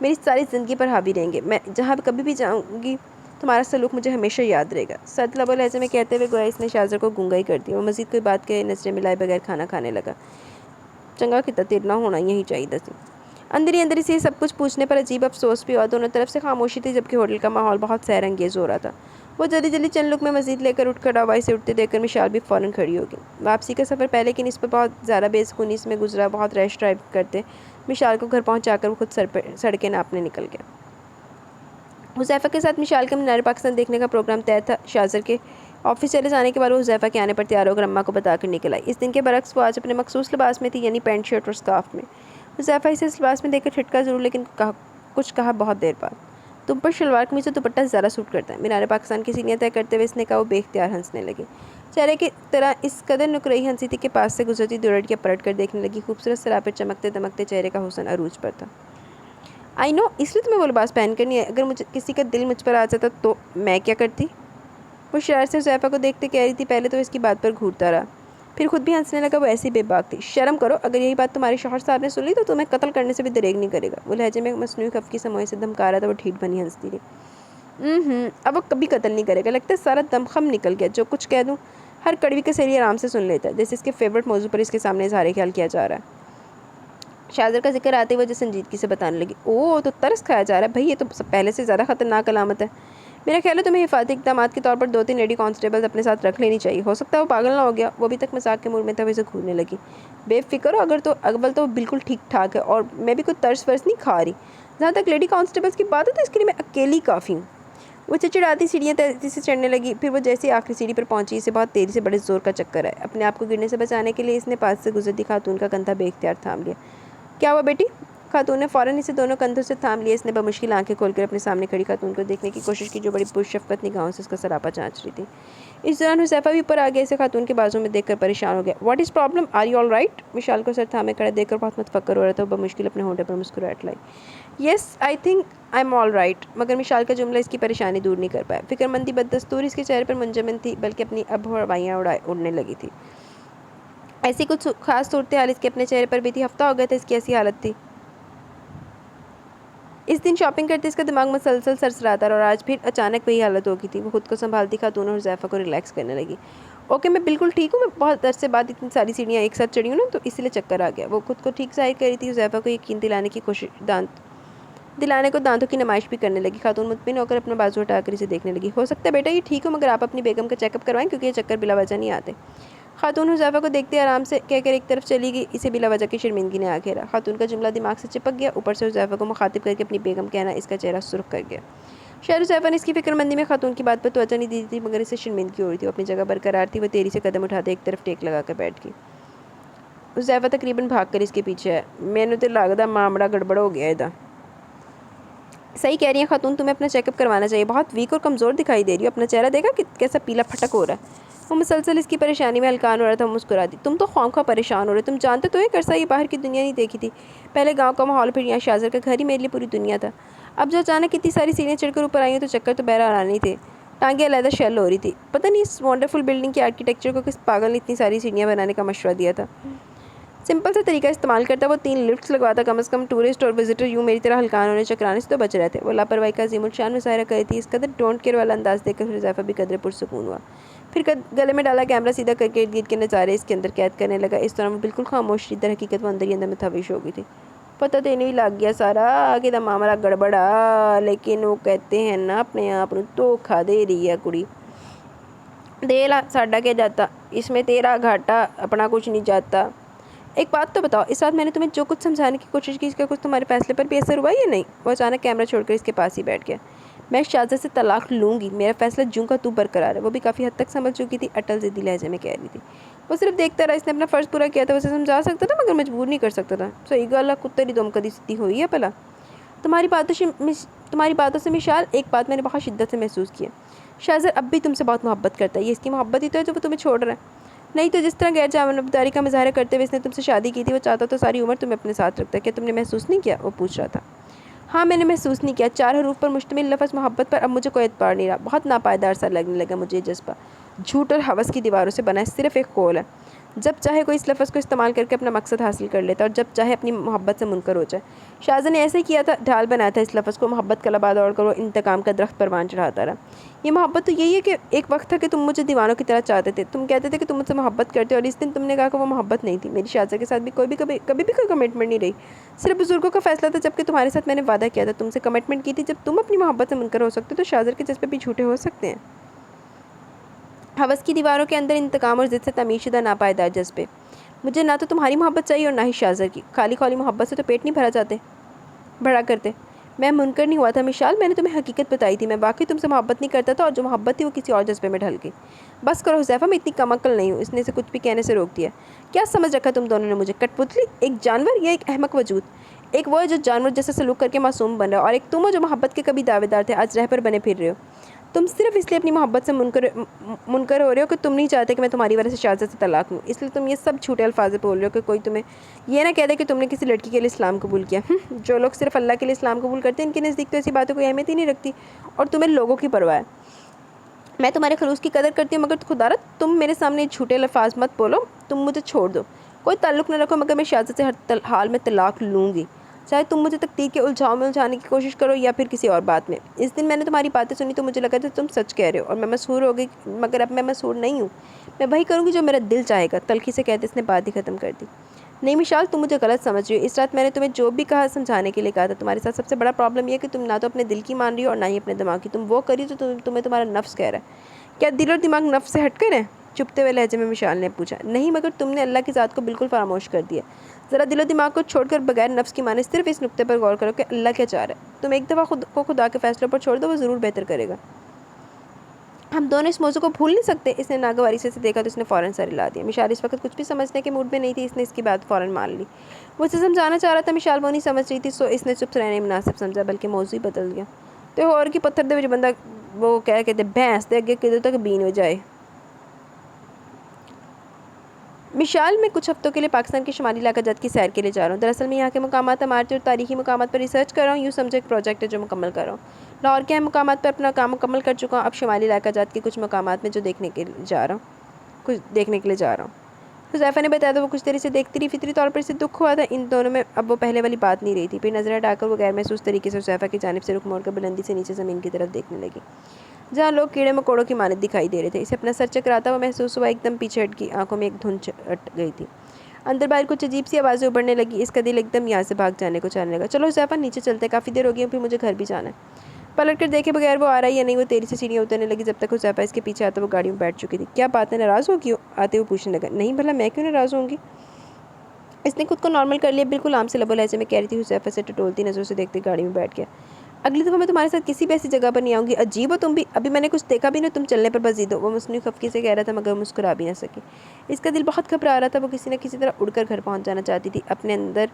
میری ساری زندگی پر حاوی رہیں گے. میں جہاں کبھی بھی جاؤں گی تمہارا سلوک مجھے ہمیشہ یاد رہے گا. سرد لب و لہجے میں کہتے ہوئے گویا اس نے شاہزر کو گونگا ہی کر دیا. وہ مزید کوئی بات کہے نظریں ملائے بغیر کھانا کھانے لگا. چنگا کہ تیر نہ ہونا یہی چاہیے سی. اندر ہی سے سب کچھ پوچھنے پر عجیب افسوس بھی ہوا. دونوں طرف سے خاموشی تھی جبکہ ہوٹل کا ماحول بہت سحر انگیز ہو رہا تھا. وہ جلدی چند لوگ میں مزید لے کر اٹھ کر ہوائی سے اٹھتے دیکھ کر مشال بھی فوراً کھڑی ہوگی. واپسی کا سفر پہلے کی نسبت بہت زیادہ بے سکونی میں گزرا. بہت ریش ڈرائیو کرتے مشال کو گھر پہنچا کر وہ خود سڑکیں ناپنے نکل گیا. حذیفہ کے ساتھ مشال کا مینار پاکستان دیکھنے کا پروگرام طے تھا. شاہزر کے آفس چلے جانے کے بعد وہ حذیفہ کے آنے پر تیار ہو کر اماں کو بتا کر نکل آئی. اس دن کے برعکس وہ آج اپنے مخصوص لباس میں تھی, یعنی پینٹ شرٹ اور اسکارف میں. حذیفہ اسے اس لباس میں دیکھ کر ٹھٹکا ضرور لیکن کچھ کہا بہت دیر بعد. تم پر شلوار قمیض اور دوپٹہ زیادہ سوٹ کرتا ہے. مینار پاکستان کی سینیاں طے کرتے ہوئے اس نے کہا. وہ بے اختیار ہنسنے لگی. چہرے کی طرح اس قدر نکرئی ہنسی تھی کہ پاس سے گزرتی دو لڑکیاں پلٹ کر دیکھنے لگی. خوبصورت سرا پر چمکتے دمکتے چہرے کا حسن عروج پر تھا. آئی نو, اس لیے تمہیں وہ لباس پہن کر نہیں ہے. اگر کسی کا دل مجھ پر آ جاتا تو میں کیا کرتی؟ وہ شرارت سے حذیفہ کو دیکھتے کہہ رہی تھی. پہلے تو اس کی بات پر گھورتا رہا, پھر خود بھی ہنسنے لگا. وہ ایسی بے باک تھی. شرم کرو, اگر یہی بات تمہارے شوہر صاحب نے سن لی تو تمہیں قتل کرنے سے بھی دریغ نہیں کرے گا. وہ لہجے میں مصنوعی خفگی سموئے سے دھمکا رہا تھا. وہ ٹھیٹ بنی ہنستی رہی. اب وہ کبھی قتل نہیں کرے گا. لگتا ہے سارا دم خم نکل گیا. جو کچھ کہہ دوں ہر کڑوی کا سیری آرام سے سن لیتا ہے. جیسے اس کے فیورٹ موضوع پر اس کے سامنے اظہار خیال کیا جا رہا ہے. شاہزر کا ذکر آتے ہوئے جیسے سنجیدگی سے بتانے لگی. او تو ترس کھایا جا رہا ہے بھائی. یہ تو پہلے سے زیادہ خطرناک علامت ہے. میرا خیال ہے تمہیں حفاظتی اقدامات کے طور پر 2-3 لیڈی کانسٹیبلز اپنے ساتھ رکھ لینی چاہیے. ہو سکتا ہے وہ پاگل نہ ہو گیا. وہ ابھی تک مذاق کے موڈ میں تھا. وہ اسے گھورنے لگی. بے فکر ہو, اول تو بالکل ٹھیک ٹھاک ہے اور میں بھی کوئی ترس ورس نہیں کھا رہی. جہاں تک لیڈی کانسٹیبلز کی بات ہے تو اس کے لیے میں اکیلی کافی ہوں. وہ چڑچڑاتی سیڑھیاں تیزی سے چڑھنے لگی. پھر وہ جیسے آخری سیڑھی پر پہنچی اسے بہت تیزی سے بڑے زور کا چکر آیا. اپنے آپ کو گرنے سے بچانے کے لیے اس نے پاس سے گزرتی خاتون کا کندھا بے اختیار تھام لیا. کیا ہوا بیٹی؟ خاتون نے فوراً اسے دونوں کندھوں سے تھام لیا. اس نے بمشکل آنکھیں کھول کر اپنے سامنے کھڑی خاتون کو دیکھنے کی کوشش کی جو بڑی پرشفقت نگاہوں سے اس کا سراپا جانچ رہی تھی. اس دوران حذیفہ بھی اوپر آ گیا. اسے خاتون کے بازو میں دیکھ کر پریشان ہو گیا. What is problem, are you all right? Mishal کو سر تھامے کھڑا دیکھ کر بہت متفکر ہو رہا تھا. وہ بمشکل اپنے ہونٹوں پر مسکراہٹ لائی. Yes I think I am all right. مگر مشال کا جملہ اس کی پریشانی دور نہیں کر پایا. فکر مندی بددستور اس کے چہرے پر منجمد تھی بلکہ اپنی اب ہوائیاں اڑنے لگی تھی. ایسی کچھ خاص صورتحال اس کے اپنے چہرے پر بھی تھی. ہفتہ ہو گیا تھا اس کی ایسی حالت تھی. اس دن شاپنگ کرتے اس کا دماغ مسلسل سرسراتا رہا اور آج پھر اچانک وہی حالت ہو گئی تھی. وہ خود کو سنبھالتی خاتون اور حذیفہ کو ریلیکس کرنے لگی. اوکے میں بالکل ٹھیک ہوں. میں بہت عرصے بعد اتنی ساری سیڑھیاں ایک ساتھ چڑھی ہوں نا تو اسی لیے چکر آ گیا. وہ خود کو ٹھیک ظاہر کر رہی تھی. حذیفہ کو یقین دلانے کو دانتوں کی نمائش بھی کرنے لگی. خاتون مطمئن ہو کر اپنا بازو ہٹا کر اسے دیکھنے لگی. ہو سکتا ہے بیٹا یہ ٹھیک ہو مگر آپ اپنی بیگم کا چیک اپ کروائیں کیونکہ یہ چکر بلا وجہ نہیں آتے. خاتون حذیفہ کو دیکھتے آرام سے کہہ کر ایک طرف چلی گئی. اسے بلا وجہ کی شرمندگی نے آ گھیرا. خاتون کا جملہ دماغ سے چپک گیا. اوپر سے حذیفہ کو مخاطب کر کے اپنی بیگم کہنا اس کا چہرہ سرخ کر گیا. شاید حذیفہ نے اس کی فکر مندی میں خاتون کی بات پر توجہ نہیں دی تھی مگر اسے شرمندگی ہو رہی تھی. وہ اپنی جگہ برقرار تھی. وہ تیزی سے قدم اٹھاتے ایک طرف ٹیک لگا کر بیٹھ گئی. حذیفہ تقریباً بھاگ کر اس کے پیچھے ہے. میں نے تو لگتا معاملہ گڑبڑ ہو گیا ہے. صحیح کہہ رہی ہیں خاتون, تمہیں اپنا چیک اپ کروانا چاہیے. بہت ویک اور کمزور دکھائی دے رہی ہو. اپنا چہرہ دیکھا کہ کیسا پیلا پھٹک ہو رہا ہے. وہ مسلسل اس کی پریشانی میں ہلکان ہو رہا تھا. وہ مسکرا دی. تم تو خواہ پریشان ہو رہے. تم جانتے تو ایک عرصہ یہ باہر کی دنیا نہیں دیکھی تھی. پہلے گاؤں کا ماحول, پھر یہاں شاہزر کا گھر ہی میرے لیے پوری دنیا تھا. اب جو اچانک اتنی ساری سیڑھیاں چڑھ کر اوپر آئی ہیں تو چکر تو بہرحال آنے تھے. ٹانگیں علیحدہ شیل ہو رہی تھی. پتہ نہیں اس ونڈرفل بلڈنگ کی آرکیٹیکچر کو کس پاگل نے اتنی ساری سیڑھیاں بنانے کا مشورہ دیا تھا. سمپل سے طریقہ استعمال کرتا. وہ 3 لفٹس لگواتا. کم از کم ٹورسٹ اور وزٹر یوں میری طرح ہلکان ہونے چکرانے سے تو بچ رہے تھے. وہ لاپرواہی کا عظیم الشان مظاہرہ کر رہی تھی. اس قدر ڈونٹ کیئر والا انداز دیکھ کر حذیفہ بھی قدرے پرسکون ہوا. پھر گلے میں ڈالا کیمرہ سیدھا کر کے ارد گرد کے نظارے اس کے اندر قید کرنے لگا. اس دوران وہ بالکل خاموش تھی. در حقیقت وہ اندر ہی اندر متحوش ہو گئی تھی. پتہ دینے ہی لگ گیا سارا کہ دا معاملہ گڑبڑا. لیکن وہ کہتے ہیں نا اپنے آپ نوں دھوکھا دے رہی ہے کڑی. دے لا ساڈا کیا جاتا, اس میں تیرا گھاٹا, اپنا کچھ نہیں جاتا. ایک بات تو بتاؤ, اس رات میں نے تمہیں جو کچھ سمجھانے کی کوشش کی اس کا کچھ تمہارے فیصلے پر بھی اثر ہوا یا نہیں؟ وہ اچانک کیمرہ چھوڑ کر اس کے پاس ہی بیٹھ گیا. میں شاہزادے سے طلاق لوں گی. میرا فیصلہ جوں کا تو برقرار ہے. وہ بھی کافی حد تک سمجھ چکی تھی. اٹل ضدی لہجے میں کہہ رہی تھی. وہ صرف دیکھتا رہا. اس نے اپنا فرض پورا کیا تھا. اسے سمجھا سکتا تھا مگر مجبور نہیں کر سکتا تھا. صحیح گل ہے, کتری دم کدی سیدھی ہوئی ہے بھلا. تمہاری باتوں سے مشال ایک بات میں نے بہت شدت سے محسوس کی ہے. شاہزر اب بھی تم سے بہت محبت کرتا ہے. یہ اس کی محبت ہی تو ہے جو وہ تمہیں چھوڑ رہا ہے. نہیں تو جس طرح غیر جانبداری کا مظاہرہ کرتے ہوئے اس نے تم سے شادی کی تھی وہ چاہتا تو ساری عمر تمہیں اپنے ساتھ رکھتا. کیا تم نے محسوس نہیں کیا؟ وہ پوچھ رہا تھا. ہاں میں نے محسوس نہیں کیا. 4 حروف پر مشتمل لفظ محبت پر اب مجھے کوئی اعتبار نہیں رہا. بہت ناپائیدار سا لگنے لگا مجھے یہ جذبہ. جھوٹ اور ہوس کی دیواروں سے بنا ہے. صرف ایک قول ہے. جب چاہے کوئی اس لفظ کو استعمال کر کے اپنا مقصد حاصل کر لیتا ہے اور جب چاہے اپنی محبت سے منکر ہو جائے۔ شاہزادہ نے ایسے ہی کیا تھا، ڈھال بنایا تھا اس لفظ کو، محبت کا لبا دوڑ کر وہ انتقام کا درخت پروان چڑھاتا رہا۔ یہ محبت تو یہی ہے کہ ایک وقت تھا کہ تم مجھے دیوانوں کی طرح چاہتے تھے، تم کہتے تھے کہ تم مجھ سے محبت کرتے، اور اس دن تم نے کہا کہ وہ محبت نہیں تھی۔ میری شاہزادہ کے ساتھ بھی کبھی بھی کوئی کمٹمنٹ نہیں رہی، صرف بزرگوں کا فیصلہ تھا، جبکہ تمہارے ساتھ میں نے وعدہ کیا تھا، تم سے کمٹمنٹ کی تھی۔ جب تم اپنی محبت سے منکر ہو سکتے تو شاہزادہ کے جذبے بھی جھوٹے ہو سکتے ہیں؟ ہوس کی دیواروں کے اندر انتقام اور ضد سے تعمیر شدہ ناپائیدار جذبے۔ مجھے نہ تو تمہاری محبت چاہیے اور نہ ہی شاہزادہ کی۔ خالی محبت سے تو پیٹ نہیں بھرا کرتے۔ میں منکر نہیں ہوا تھا مشال، میں نے تمہیں حقیقت بتائی تھی، میں واقعی تم سے محبت نہیں کرتا تھا، اور جو محبت تھی وہ کسی اور جذبے میں ڈھل گئی۔ بس کرو حذیفہ، میں اتنی کم عقل نہیں ہوں۔ اس نے اسے کچھ بھی کہنے سے روک دیا۔ کیا سمجھ رکھا تم دونوں نے مجھے؟ کٹ پتلی، ایک جانور یا ایک احمق وجود؟ ایک وہ ہے جو جانور جیسے سلوک کر کے معصوم بن رہا ہے، اور ایک تم ہو جو محبت کے کبھی دعوے دار تھے، آج رہبر بنے پھر رہے ہو۔ تم صرف اس لیے اپنی محبت سے منکر ہو رہے ہو کہ تم نہیں چاہتے کہ میں تمہاری وجہ سے شاہزادہ سے طلاق لوں، اس لیے تم یہ سب جھوٹے الفاظ بول رہے ہو کہ کوئی تمہیں یہ نہ کہہ دے کہ تم نے کسی لڑکی کے لیے اسلام قبول کیا۔ جو لوگ صرف اللہ کے لیے اسلام قبول کرتے ہیں ان کے نزدیک تو ایسی باتوں کوئی اہمیت ہی نہیں رکھتی، اور تمہیں لوگوں کی پرواہ ہے۔ میں تمہارے خلوص کی قدر کرتی ہوں، مگر خدا را تم میرے سامنے جھوٹے الفاظ مت بولو، تم مجھے چھوڑ دو، کوئی تعلق نہ رکھو، مگر میں شاہزادہ سے ہر حال میں طلاق لوں گی، چاہے تم مجھے تقدیر کے الجھاؤ میں الجھانے کی کوشش کرو یا پھر کسی اور بات میں۔ اس دن میں نے تمہاری باتیں سنی تو مجھے لگا تھا تم سچ کہہ رہے ہو اور میں مسحور ہو گئی، مگر اب میں مسحور نہیں ہوں، میں وہی کروں گی جو میرا دل چاہے گا۔ تلخی سے کہتے اس نے بات ہی ختم کر دی۔ نہیں مشال، تم مجھے غلط سمجھ رہی ہو، اس رات میں نے تمہیں جو بھی کہا سمجھانے کے لیے کہا تھا۔ تمہارے ساتھ سب سے بڑا پرابلم یہ ہے کہ تم نہ تو اپنے دل کی مان رہی ہو اور نہ ہی اپنے دماغ کی، تم وہ کری تو تمہیں تمہارا نفس کہہ رہا ہے۔ کیا دل اور دماغ نفس سے ہٹ کر ہیں؟ چپتے ہوئے لہجے میں مشال نے پوچھا۔ نہیں، مگر تم نے اللہ کی ذات کو بالکل فراموش کر دیا۔ ذرا دل و دماغ کو چھوڑ کر بغیر نفس کی مانے صرف اس نقطے پر غور کرو کہ اللہ کیا چاہ رہا ہے۔ تم ایک دفعہ خود کو خدا کے فیصلوں پر چھوڑ دو، وہ ضرور بہتر کرے گا۔ ہم دونوں اس موضوع کو بھول نہیں سکتے۔ اس نے ناگواری سے دیکھا تو اس نے فوراً سر ہلا دیا۔ مشال اس وقت کچھ بھی سمجھنے کے موڈ میں نہیں تھی، اس نے اس کی بات فوراً مان لی۔ وہ اسے سمجھانا چاہ رہا تھا، مشال وہ نہیں سمجھ رہی تھی، سو اس نے چپ رہنے مناسب سمجھا، بلکہ موضوع ہی بدل دیا۔ تو اور کی پتھر دے بندہ وہ کہتے بھینس دے اگے کدھر تک بین ہو جائے۔ مشال، میں کچھ ہفتوں کے لیے پاکستان کے شمالی علاقہ جات کی سیر کے لیے جا رہا ہوں۔ دراصل میں یہاں کے مقامات، عمارتیں اور تاریخی مقامات پر ریسرچ کر رہا ہوں، یوں سمجھے ایک پروجیکٹ ہے جو مکمل کر رہا ہوں۔ لاہور کے اہم مقامات پر اپنا کام مکمل کر چکا ہوں، اب شمالی علاقہ جات کے کچھ مقامات میں جو دیکھنے کے لیے جا رہا ہوں۔ حذیفہ نے بتایا تو وہ کچھ دیر اسے دیکھتی رہی، فطری طور پر اسے دکھ ہوا تھا، ان دونوں میں اب وہ پہلے والی بات نہیں رہی تھی۔ پھر نظر ہٹا کر وہ غیر محسوس طریقے سے حذیفہ کی جانب سے رخ موڑ کر بلندی سے نیچے زمین کی طرف دیکھنے لگی، جہاں لوگ کیڑے مکوڑوں کی مانند دکھائی دے رہے تھے۔ اسے اپنا سر چکراتا ہوا محسوس ہوا، ایک دم پیچھے ہٹ گئی، آنکھوں میں ایک دھند چٹ گئی تھی، اندر باہر کچھ عجیب سی آوازیں ابھرنے لگی، اس کا دل ایک دم یہاں سے بھاگ جانے کو چاہنے لگا۔ چلو حذیفہ نیچے چلتے، کافی دیر ہو گئی، پھر مجھے گھر بھی جانا ہے۔ پلٹ کر دیکھے بغیر وہ آ رہا ہے یا نہیں، وہ تیزی سے سیڑھیاں اترنے لگی، جب تک حذیفہ اس کے پیچھے آتا وہ گاڑی میں بیٹھ چکی تھی۔ کیا بات ہے، ناراض ہو گئی؟ آتے ہوئے پوچھنے لگا۔ نہیں بھلا میں کیوں ناراض ہوں گی؟ اس نے خود کو نارمل کر لیا، بالکل عام سے لب و لہجے میں کہہ رہی تھی۔ حذیفہ سے ٹٹولتی نظروں سے دیکھتے گاڑی میں بیٹھ گیا۔ اگلی دفعہ میں تمہارے ساتھ کسی بھی ایسی جگہ پر نہیں آؤں گی۔ عجیب ہو تم بھی، ابھی میں نے کچھ دیکھا بھی نہیں، تم چلنے پر بس ضد ہو۔ وہ مصنوعی خفگی سے کہہ رہا تھا، مگر مسکرا بھی نہ سکی۔ اس کا دل بہت گھبرا رہا تھا، وہ کسی نہ کسی طرح اڑ کر گھر پہنچ جانا چاہتی تھی، اپنے اندر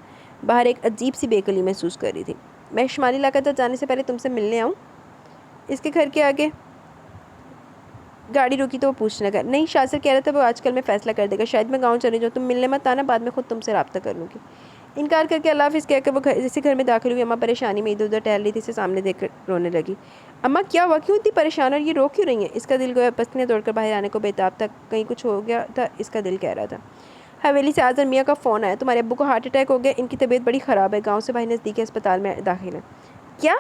باہر ایک عجیب سی بے قلی محسوس کر رہی تھی۔ میں شمالی علاقہ جانے سے پہلے تم سے ملنے آؤں؟ اس کے گھر کے آگے گاڑی روکی تو وہ پوچھنے لگا۔ نہیں، شاذر کہہ رہا تھا وہ آج کل میں فیصلہ کر دے گا، شاید میں گاؤں چلی جاؤں، تم ملنے مت آنا، بعد میں خود تم سے رابطہ کر لوں گی۔ انکار کر کے اللہ حافظ کہہ کر وہ اسی گھر میں داخل ہوئی۔ اماں پریشانی میں ادھر ادھر ٹہل رہی تھی، اسے سامنے دیکھ کر رونے لگی۔ اماں کیا ہوا، کیوں اتنی پریشان اور یہ رو کیوں رہی ہیں؟ اس کا دل گویا پسینے دوڑ کر باہر آنے کو بےتاب تھا، کہیں کچھ ہو گیا تھا، اس کا دل کہہ رہا تھا۔ حویلی سے آذر میاں کا فون آیا، تمہارے ابو کو ہارٹ اٹیک ہو گیا، ان کی طبیعت بڑی خراب ہے، گاؤں سے باہر نزدیکی ہسپتال میں داخل ہیں۔ کیا؟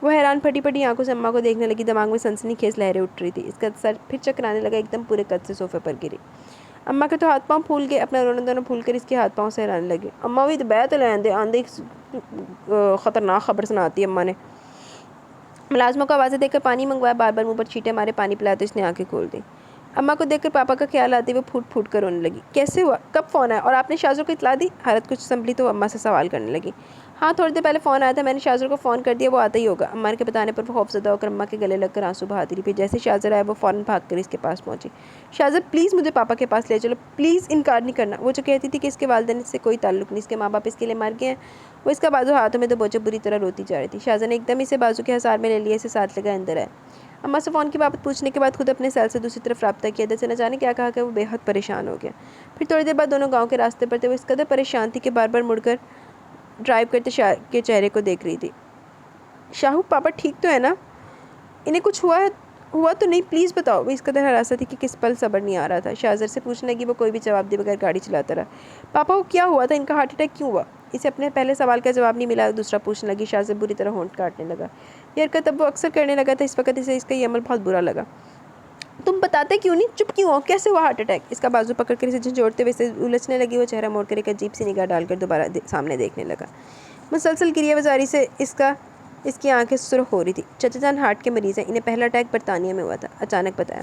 وہ حیران پھٹی پھٹی آنکھوں سے اماں کو دیکھنے لگی، دماغ میں سنسنی خیز لہریں اٹھ رہی تھی، اس کا سر پھر چکرانے لگا، ایک دم پورے قد سے صوفے پر گری۔ اماں کے تو ہاتھ پاؤں پھول گئے، اپنا رونا دھونا بھول کر اس کے ہاتھ پاؤں سے ہلانے لگی۔ اماں بھی بیت لین دے آندھی خطرناک خبر سناتی اماں نے۔ ملازموں کو آوازیں دے کر پانی منگوایا، بار بار منہ پر چھینٹے مارے، پانی پلاتے اس نے آنکھیں کھول دی۔ اماں کو دیکھ کر پاپا کا خیال آتے وہ پھوٹ پھوٹ کر رونے لگی۔ کیسے ہوا، کب فون آیا، اور آپ نے شاذر کو اطلاع دی؟ حالت کچھ سنبھلی تو وہ اماں سے سوال کرنے لگی۔ ہاں، تھوڑی دیر پہلے فون آیا تھا، میں نے شاذر کو فون کر دیا، وہ آتا ہی ہوگا۔ اماں کے بتانے پر وہ خوف زدہ ہو کر اماں کے گلے لگ کر آنسو بہاتی رہی، پھر جیسے شاذر آیا وہ فوراً بھاگ کر اس کے پاس پہنچی۔ شاذر پلیز مجھے پاپا کے پاس لے چلو، پلیز، انکار نہیں کرنا۔ وہ جو کہتی تھی کہ اس کے والدین سے کوئی تعلق نہیں، اس کے ماں باپ اس کے لیے مر گئے ہیں، وہ اس کا بازو ہاتھوں میں دبوچے بری طرح روتی جا رہی تھی۔ شاذر نے ایک دم اسے بازو کے حصار میں لے لیا، اسے ساتھ لگا اندر آیا۔ اماں سے فون کی بابت پوچھنے کے بعد خود اپنے سیل سے دوسری طرف رابطہ کیا، جیسے نہ جانے کیا کہا کہ وہ بے حد پریشان ہو گیا۔ پھر تھوڑی دیر بعد دونوں گاؤں کے راستے پر تھے، وہ اس قدر پریشان تھی کہ بار بار مڑ کر ڈرائیو کرتے شاہ کے چہرے کو دیکھ رہی تھی۔ شاہو، پاپا ٹھیک تو ہے نا؟ انہیں کچھ ہوا ہے ہوا تو نہیں، پلیز بتاؤ۔ وہ اس قدر ہراساں تھی کہ کس پل صبر نہیں آ رہا تھا۔ شاہ زر سے پوچھنے لگی، وہ کوئی بھی جواب دے بغیر گاڑی چلاتا رہا۔ پاپا کو کیا ہوا تھا؟ ان کا ہارٹ اٹیک کیوں ہوا؟ اسے اپنے پہلے سوال کا جواب نہیں ملا، دوسرا پوچھنے لگی۔ شاہ زر بری طرح ہونٹ کاٹنے لگا۔ یہ حرکت اب وہ اکثر کرنے لگا تھا، اس وقت اسے اس کا یہ عمل بہت برا لگا۔ تم بتاتے کیوں نہیں؟ چپ کیوں ہو؟ کیسے ہوا ہارٹ اٹیک؟ اس کا بازو پکڑ کر اسے جھنجھوڑتے ہوئے اسے الجھنے لگی۔ وہ چہرہ موڑ کر ایک عجیب سی نگاہ ڈال کر دوبارہ سامنے دیکھنے لگا۔ مسلسل گریہ وزاری سے اس کی آنکھیں سرخ ہو رہی تھی۔ چچا جان ہارٹ کے مریض ہیں، انہیں پہلا اٹیک برطانیہ میں ہوا تھا، اچانک بتایا۔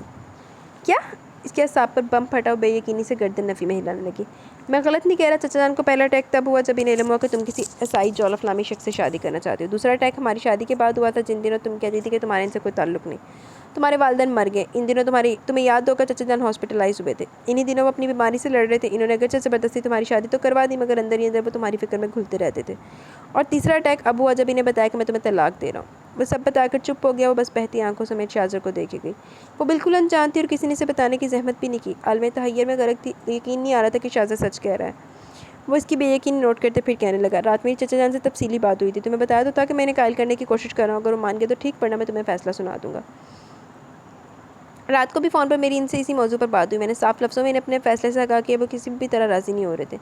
کیا؟ اس کے اعصاب پر بم پھٹا اور بے یقینی سے گردن نفی میں ہلانے لگی۔ میں غلط نہیں کہہ رہا، چچا جان کو پہلا اٹیک تب ہوا جب انہیں علم ہوا کہ تم کسی عیسائی جولف نامی شخص سے شادی کرنا چاہتے ہو۔ دوسرا اٹیک ہماری شادی کے بعد ہوا تھا، جن دنوں تم کہتی تھی کہ تمہارے ان سے کوئی تعلق نہیں۔ تمہارے والدین مر گئے، ان دنوں تمہیں یاد ہوگا چچا جان ہاسپٹلائز ہوئے تھے۔ انہی دنوں وہ اپنی بیماری سے لڑ رہے تھے۔ انہوں نے اگرچہ زبردستی تمہاری شادی تو کروا دی، مگر اندر ہی اندر وہ تمہاری فکر میں گھلتے رہتے تھے۔ اور تیسرا اٹیک اب ہوا جب انہیں بتایا کہ میں تمہیں طلاق دے رہا ہوں۔ وہ سب بتا کر چپ ہو گیا۔ وہ بس بہتی آنکھوں سمیت شاہ زر کو دیکھے گئی۔ وہ بالکل انجان تھی اور کسی نے اسے بتانے کی زحمت بھی نہیں کی۔ عالم تحیر میں غرق تھی، یقین نہیں آ رہا تھا کہ شاہ زر سچ کہہ رہا ہے۔ وہ اس کی بے یقینی نوٹ کرتے پھر کہنے لگا، رات میری چچا جان سے تفصیلی بات ہوئی تھی، تمہیں بتایا تو تھا کہ میں انہیں قائل کرنے کی کوشش کر رہا ہوں، اگر وہ مان گئے تو ٹھیک، ورنہ میں تمہیں فیصلہ سنا دوں گا۔ رات کو بھی فون پر میری ان سے اسی موضوع پر بات ہوئی۔ میں نے صاف لفظوں میں انہیں اپنے فیصلے سے کہا کہ وہ کسی بھی طرح راضی نہیں ہو رہے تھے۔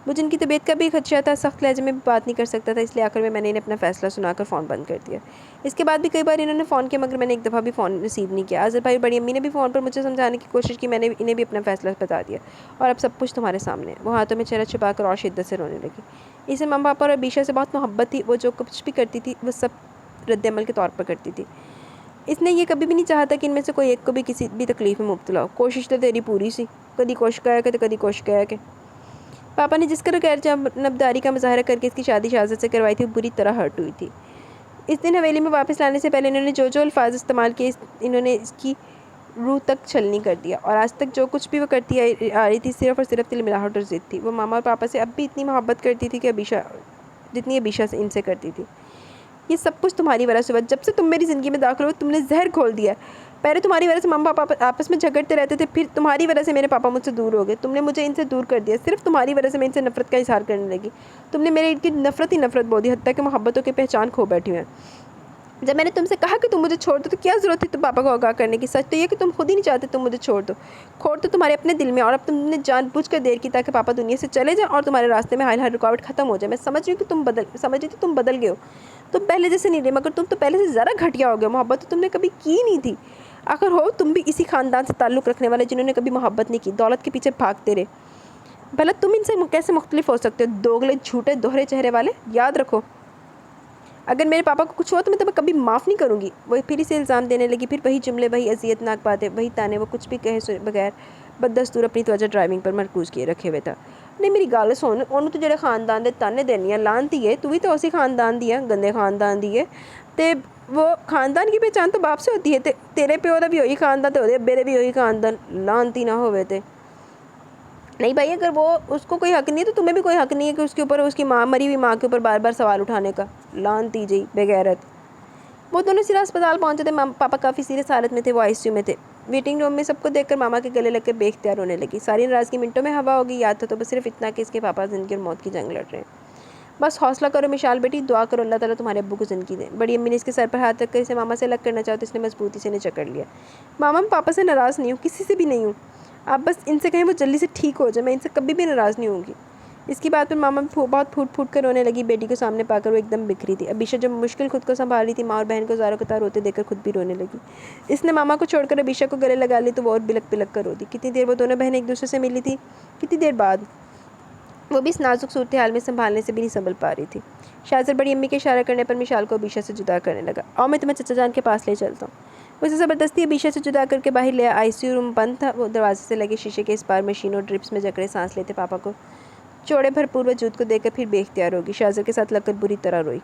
مجھے ان کی طبیعت کا بھی خدشہ تھا، سخت لہجے میں بھی بات نہیں کر سکتا تھا، اس لیے آخر میں نے انہیں اپنا فیصلہ سنا کر فون بند کر دیا۔ اس کے بعد بھی کئی بار انہوں نے فون کیا، مگر میں نے ایک دفعہ بھی فون ریسیو نہیں کیا۔ اظہر بھائی بڑی امی نے بھی فون پر مجھے سمجھانے کی کوشش کی، میں نے انہیں بھی اپنا فیصلہ بتا دیا، اور اب سب کچھ تمہارے سامنے ہے۔ وہ ہاتھوں میں چہرہ چھپا کر اور شدت سے رونے لگی۔ اسے ماں باپ اور عبیشہ سے بہت محبت تھی، وہ جو کچھ بھی کرتی تھی وہ سب رد عمل کے طور پر کرتی تھی۔ اس نے یہ کبھی بھی نہیں چاہا تھا کہ ان میں سے کوئی ایک کو بھی کسی بھی تکلیف میں مبتلا ہو۔ کوشش تو تیری پوری سی، کدی کوشش کیا کہ کدی کوشش کیا کہ پاپا نے جس طرح غیر جانبداری کا مظاہرہ کر کے اس کی شادی شاہ زر سے کروائی تھی، وہ بری طرح ہرٹ ہوئی تھی۔ اس دن حویلی میں واپس لانے سے پہلے انہوں نے جو الفاظ استعمال کیے، انہوں نے اس کی روح تک چھلنی کر دیا، اور آج تک جو کچھ بھی وہ کرتی آ رہی تھی صرف اور صرف تل ملاوٹ اور ضد تھی۔ وہ ماما اور پاپا سے اب بھی اتنی محبت کرتی تھی کہ جتنی عبیشہ سے ان سے کرتی تھی۔ یہ سب کچھ تمہاری وجہ سے ہوا۔ جب سے تم میری زندگی میں داخل ہوئے تم نے زہر کھول دیا۔ پہلے تمہاری وجہ سے ماما پاپا آپس میں جھگڑتے رہتے تھے، پھر تمہاری وجہ سے میرے پاپا مجھ سے دور ہو گئے، تم نے مجھے ان سے دور کر دیا، صرف تمہاری وجہ سے میں ان سے نفرت کا اظہار کرنے لگی۔ تم نے میرے ارد گرد نفرت ہی نفرت بو دی، حتیٰ کہ محبتوں کی پہچان کھو بیٹھی ہیں۔ جب میں نے تم سے کہا کہ تم مجھے چھوڑ دو تو کیا ضرورت تھی تم پاپا کو آگاہ کرنے کی؟ سچ تو یہ کہ تم خود ہی نہیں چاہتے تم مجھے چھوڑ دو۔ کھوٹ تو تمہارے اپنے دل میں، اور اب تم نے جان بوجھ کر دیر کی تاکہ پاپا دنیا سے چلے جائیں اور تمہارے راستے میں ہر رکاوٹ ختم ہو جائے۔ میں سمجھ رہی تھی تم بدل گئے ہو، تم پہلے جیسے نہیں رہے، مگر تم تو پہلے سے ذرا گھٹیا ہو گئے۔ محبت تو تم نے کبھی کی نہیں تھی، آخر ہو تم بھی اسی خاندان سے تعلق رکھنے والے جنہوں نے کبھی محبت نہیں کی، دولت کے پیچھے بھاگتے رہے۔ بھلا تم ان سے کیسے مختلف ہو سکتے ہو؟ دوگلے، جھوٹے، دوہرے چہرے والے۔ یاد رکھو، اگر میرے پاپا کو کچھ ہوا تو میں تمہیں کبھی معاف نہیں کروں گی۔ وہ پھر اسے الزام دینے لگی، پھر وہی جملے، وہی اذیت ناک باتیں، وہی تانے۔ وہ کچھ بھی کہے بغیر بددستور اپنی توجہ ڈرائیونگ پر مرکوز کیے رکھے ہوئے تھا۔ نہیں میری گل سن، انہوں تو جڑے خاندان دے تانے دینی ہیں، لانتی ہے، تو بھی تو اسی خاندان دی ہے، گندے خاندان دی ہے، تے وہ خاندان کی پہچان تو باپ سے ہوتی ہے، تیرے پیو دا بھی وہی خاندان، تے اودے ابے دا بھی وہی خاندان، لانتی نہ ہوئے تے۔ نہیں بھائی، اگر وہ اس کو کوئی حق نہیں ہے تو تمہیں بھی کوئی حق نہیں ہے کہ اس کے اوپر، اس کی ماں، مری ہوئی ماں کے اوپر بار بار سوال اٹھانے کا۔ لانتی جی، بے غیرت۔ وہ دونوں سیدھا اسپتال پہنچے تھے۔ پاپا کافی سیریس حالت میں تھے، وہ آئی سی یو میں تھے۔ ویٹنگ روم میں سب کو دیکھ کر ماما کے گلے لگ کر بے اختیار رونے لگی۔ ساری ناراضگی منٹوں میں ہوا ہو گئی۔ یاد تھا تو بس صرف اتنا کہ اس کے پاپا زندگی اور موت کی جنگ لڑ رہے ہیں۔ بس حوصلہ کرو مشال بیٹی، دعا کرو اللہ تعالیٰ تمہارے ابو کو زندگی دے۔ بڑی امی نے اس کے سر پر ہاتھ رکھ کر اسے ماما سے الگ کرنا چاہا تو اس نے مضبوطی سے انہیں جکڑ لیا۔ ماما میں پاپا سے ناراض نہیں ہوں، کسی سے بھی نہیں ہوں، آپ بس ان سے کہیں وہ جلدی سے ٹھیک ہو جائے، میں ان سے کبھی بھی ناراض نہیں ہوں گی۔ اس کی بات پر ماما بہت پھوٹ پھوٹ کر رونے لگی۔ بیٹی کو سامنے پا کر وہ ایک دم بکھری تھی۔ عبیشہ جو مشکل خود کو سنبھال رہی تھی، ماں اور بہن کو زاروں قطار روتے دیکھ کر خود بھی رونے لگی۔ اس نے ماما کو چھوڑ کر عبیشہ کو گلے لگا لی تو وہ اور بلک بلک کر رو دی۔ کتنی دیر وہ دونوں بہنیں ایک دوسرے سے ملی تھی، کتنی دیر بعد، وہ بھی اس نازک صورتحال میں سنبھالنے سے بھی نہیں سنبھل پا رہی تھی۔ شاہ زر بڑی امی کے اشارہ کرنے پر مشال کو عبیشہ سے جدا کرنے لگا۔ آؤ میں تمہیں چچا جان کے پاس لے چلتا ہوں۔ وہ اسے زبردستی عبیشہ سے جدا کر کے باہر لے آیا۔ آئی سی یو روم بند تھا۔ وہ دروازے سے لگے شیشے کے اس پار مشینوں اور ڈرپس میں جکڑے سانس لیتے پاپا کو چوڑے بھرپور وجود کو دیکھ کر پھر بے اختیار ہوگی۔ شاہ زر کے ساتھ لگ کر بری طرح روئی۔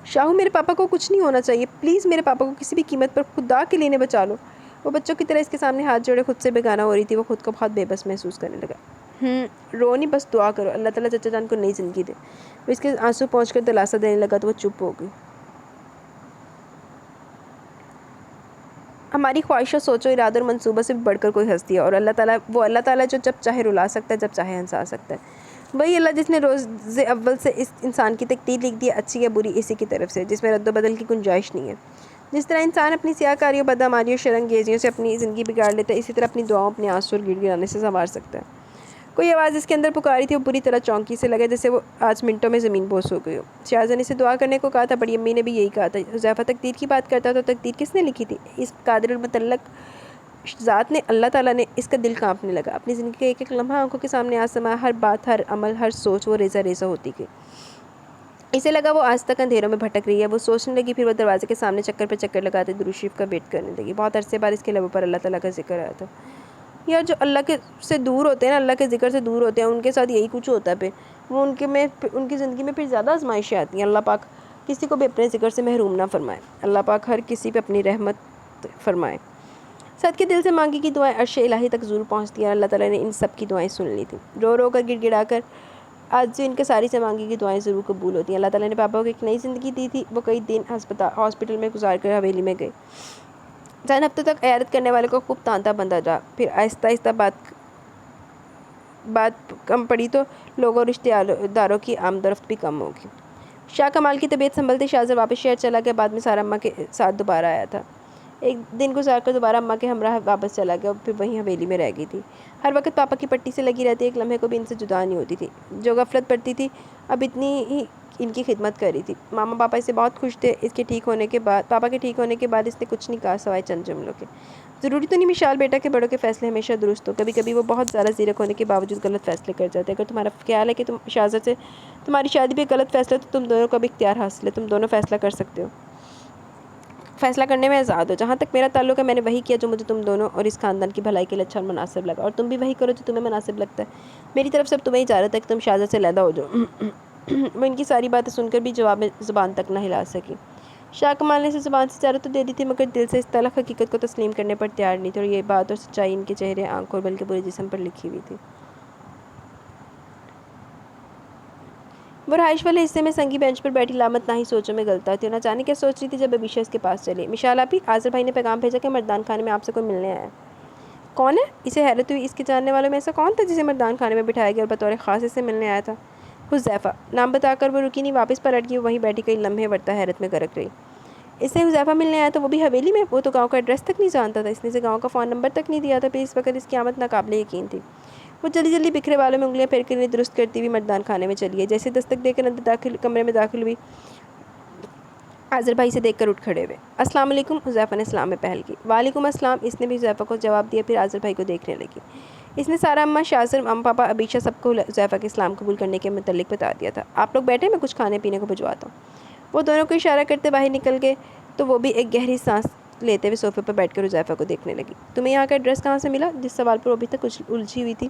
شاہو، میرے پاپا کو کچھ نہیں ہونا چاہیے، پلیز میرے پاپا کو کسی بھی قیمت پر خدا کے لیے بچا لو۔ وہ بچوں کی طرح اس کے سامنے ہاتھ جوڑے خود سے بیگانہ ہو رہی تھی۔ وہ خود کو بہت بے بس محسوس کرنے لگا۔ رو نہیں، بس دعا کرو اللہ تعالیٰ چچا جان کو نئی زندگی دے۔ وہ اس کے آنسو پہنچ کر دلاسا دینے لگا تو وہ چپ ہو گئی۔ ہماری خواہشوں، سوچوں، ارادوں اور منصوبوں سے بھی بڑھ کر کوئی ہستی ہے، اور اللہ تعالیٰ جو جب چاہے رلا سکتا ہے، جب چاہے ہنسا سکتا ہے۔ وہی اللہ جس نے روز اول سے اس انسان کی تقدیر لکھ دی ہے، اچھی یا بری، اسی کی طرف سے، جس میں رد و بدل کی گنجائش نہیں ہے۔ جس طرح انسان اپنی سیاہ کاریوں، بدعمالیوں، شرنگیزیوں سے اپنی زندگی بگاڑ لیتا ہے، اسی طرح اپنی دعاؤں، اپنے آنسو اور گڑ گڑانے سے سنوار سکتا ہے۔ کوئی آواز اس کے اندر پکاری تھی، وہ بری طرح چونکی سے لگا جیسے وہ آج منٹوں میں زمین بوس ہو گئی ہو۔ شاہزادے نے اسے دعا کرنے کو کہا تھا، بڑی امی نے بھی یہی کہا تھا۔ حذیفہ تقدیر کی بات کرتا تو تقدیر کس نے لکھی تھی؟ اس قادر المطلق ذات نے، اللہ تعالیٰ نے۔ اس کا دل کانپنے لگا۔ اپنی زندگی کا ایک ایک لمحہ آنکھوں کے سامنے آ سما، ہر بات، ہر عمل، ہر سوچ وہ ریزہ ریزہ ہوتی گئی۔ اسے لگا وہ آج تک اندھیروں میں بھٹک رہی ہے۔ وہ سوچنے لگی، پھر وہ دروازے کے سامنے چکر پہ چکر لگاتے درود شریف کا ویٹ کرنے لگی۔ بہت عرصے بعد اس کے لبوں پر اللہ تعالیٰ کا ذکر آیا تھا۔ یار جو اللہ کے سے دور ہوتے ہیں نا، اللہ کے ذکر سے دور ہوتے ہیں، ان کے ساتھ یہی کچھ ہوتا ہے۔ پھر وہ ان کی زندگی میں پھر زیادہ آزمائشیں آتی ہیں۔ اللہ پاک کسی کو بھی اپنے ذکر سے محروم نہ فرمائے۔ اللہ پاک ہر کسی پہ اپنی رحمت فرمائے۔ سد کے دل سے مانگی کی دعائیں عرش الہی تک ضرور پہنچتی ہیں۔ اللہ تعالیٰ نے ان سب کی دعائیں سن لی تھیں۔ رو رو کر، گڑ گڑا کر آج جو ان کے ساری سے مانگی کی دعائیں ضرور قبول ہوتی ہیں۔ اللہ تعالیٰ نے پاپا کو ایک نئی زندگی دی تھی۔ وہ کئی دن ہاسپٹل میں گزار کر حویلی میں گئے۔ چند ہفتوں تک عیادت کرنے والے کو خوب تانتا بندہ رہا۔ پھر آہستہ آہستہ بات کم پڑی تو لوگوں اور رشتہ داروں کی آمد و رفت بھی کم ہوگی۔ شاہ کمال کی طبیعت سنبھلتے شاہزادہ واپس شہر چلا گیا۔ بعد میں سارا اماں کے ساتھ دوبارہ آیا تھا۔ ایک دن گزار کر دوبارہ اماں کے ہمراہ واپس چلا گیا اور پھر وہیں حویلی میں رہ گئی تھی۔ ہر وقت پاپا کی پٹی سے لگی رہتی، ایک لمحے کو بھی ان سے جدا نہیں ہوتی تھی۔ جو غفلت پڑتی تھی اب اتنی ہی ان کی خدمت کر رہی تھی۔ ماما پاپا اس سے بہت خوش تھے۔ پاپا کے ٹھیک ہونے کے بعد اس نے کچھ نہیں کہا سوائے چند جملوں کے۔ ضروری تو نہیں مشال بیٹا کہ بڑوں کے فیصلے ہمیشہ درست ہو، کبھی کبھی وہ بہت زیادہ زیرک ہونے کے باوجود غلط فیصلے کر جاتے ہیں۔ اگر تمہارا خیال ہے کہ شاہزادے سے تمہاری شادی بھی غلط فیصلہ تو تم دونوں کو بھی اختیار حاصل ہے، تم دونوں فیصلہ کر سکتے ہو، فیصلہ کرنے میں آزاد ہو۔ جہاں تک میرا تعلق ہے، میں نے وہی کیا جو مجھے تم دونوں اور اس خاندان کی بھلائی کے لیے اچھا اور مناسب لگا، اور تم بھی وہی کرو جو تمہیں مناسب لگتا ہے۔ میری طرف سے اب تمہیں اجازت ہے کہ تم شاہزادے سے علیحدہ ہو جاؤ۔ وہ ان کی ساری باتیں سن کر بھی جواب میں زبان تک نہ ہلا سکی۔ شاہ کمال نے اسے زبان سے اجازت تو دے دی تھی، مگر دل سے اس تلخ حقیقت کو تسلیم کرنے پر تیار نہیں تھے، اور یہ بات اور سچائی ان کے چہرے، آنکھوں اور بلکہ پورے جسم پر لکھی ہوئی تھی۔ وہ رہائش والے حصے میں سنگی بینچ پر بیٹھی لامت ناہی سوچوں میں غلطہ تھی، اور نہ جانے کیا سوچ رہی تھی جب ابیشہ اس کے پاس چلی۔ مشال آپی، عاذر بھائی نے پیغام بھیجا کہ مردان خانے میں آپ سے کوئی ملنے آیا ہے۔ کون ہے؟ اسے حیرت ہوئی، اس کے جاننے والوں میں ایسا کون تھا جسے مردان خانے میں بٹھایا گیا اور بطور خاص اس سے ملنے آیا تھا؟ حذیفہ۔ نام بتا کر وہ رکی نہیں، واپس پلٹ گئی۔ وہیں بیٹھی کئی لمحے ورطہ حیرت میں غرق رہی۔ اس سے حذیفہ ملنے آیا تو وہ بھی حویلی میں؟ وہ تو گاؤں کا ایڈریس تک نہیں جانتا تھا، اس نے اسے گاؤں کا فون نمبر تک نہیں دیا تھا۔ پھر اس وقت اس کی آمد ناقابل یقین تھی۔ وہ جلدی جلدی بکھرے بالوں میں انگلیاں پھیر کر انہیں درست کرتی ہوئی مردان خانے میں چلی گئی۔ جیسے دستک دے کر اندر کمرے میں داخل ہوئی، عاذر بھائی سے دیکھ کر اٹھ کھڑے ہوئے۔ السلام علیکم، حذیفہ نے سلام میں پہل کی۔ وعلیکم السلام، اس نے بھی حذیفہ کو جواب دیا، پھر عاذر بھائی کو دیکھنے لگی۔ اس نے سارا اماں، شاذر، اماں پاپا، ابیشہ سب کو حذیفہ کے اسلام قبول کرنے کے متعلق بتا دیا تھا۔ آپ لوگ بیٹھے، میں کچھ کھانے پینے کو بھجواتا ہوں۔ وہ دونوں کو اشارہ کرتے باہر نکل گئے تو وہ بھی ایک گہری سانس لیتے ہوئے صوفے پر بیٹھ کر حذیفہ کو دیکھنے لگی۔ تمہیں یہاں کا ایڈریس کہاں سے ملا؟ جس سوال پر وہ ابھی تک کچھ الجھی ہوئی تھی،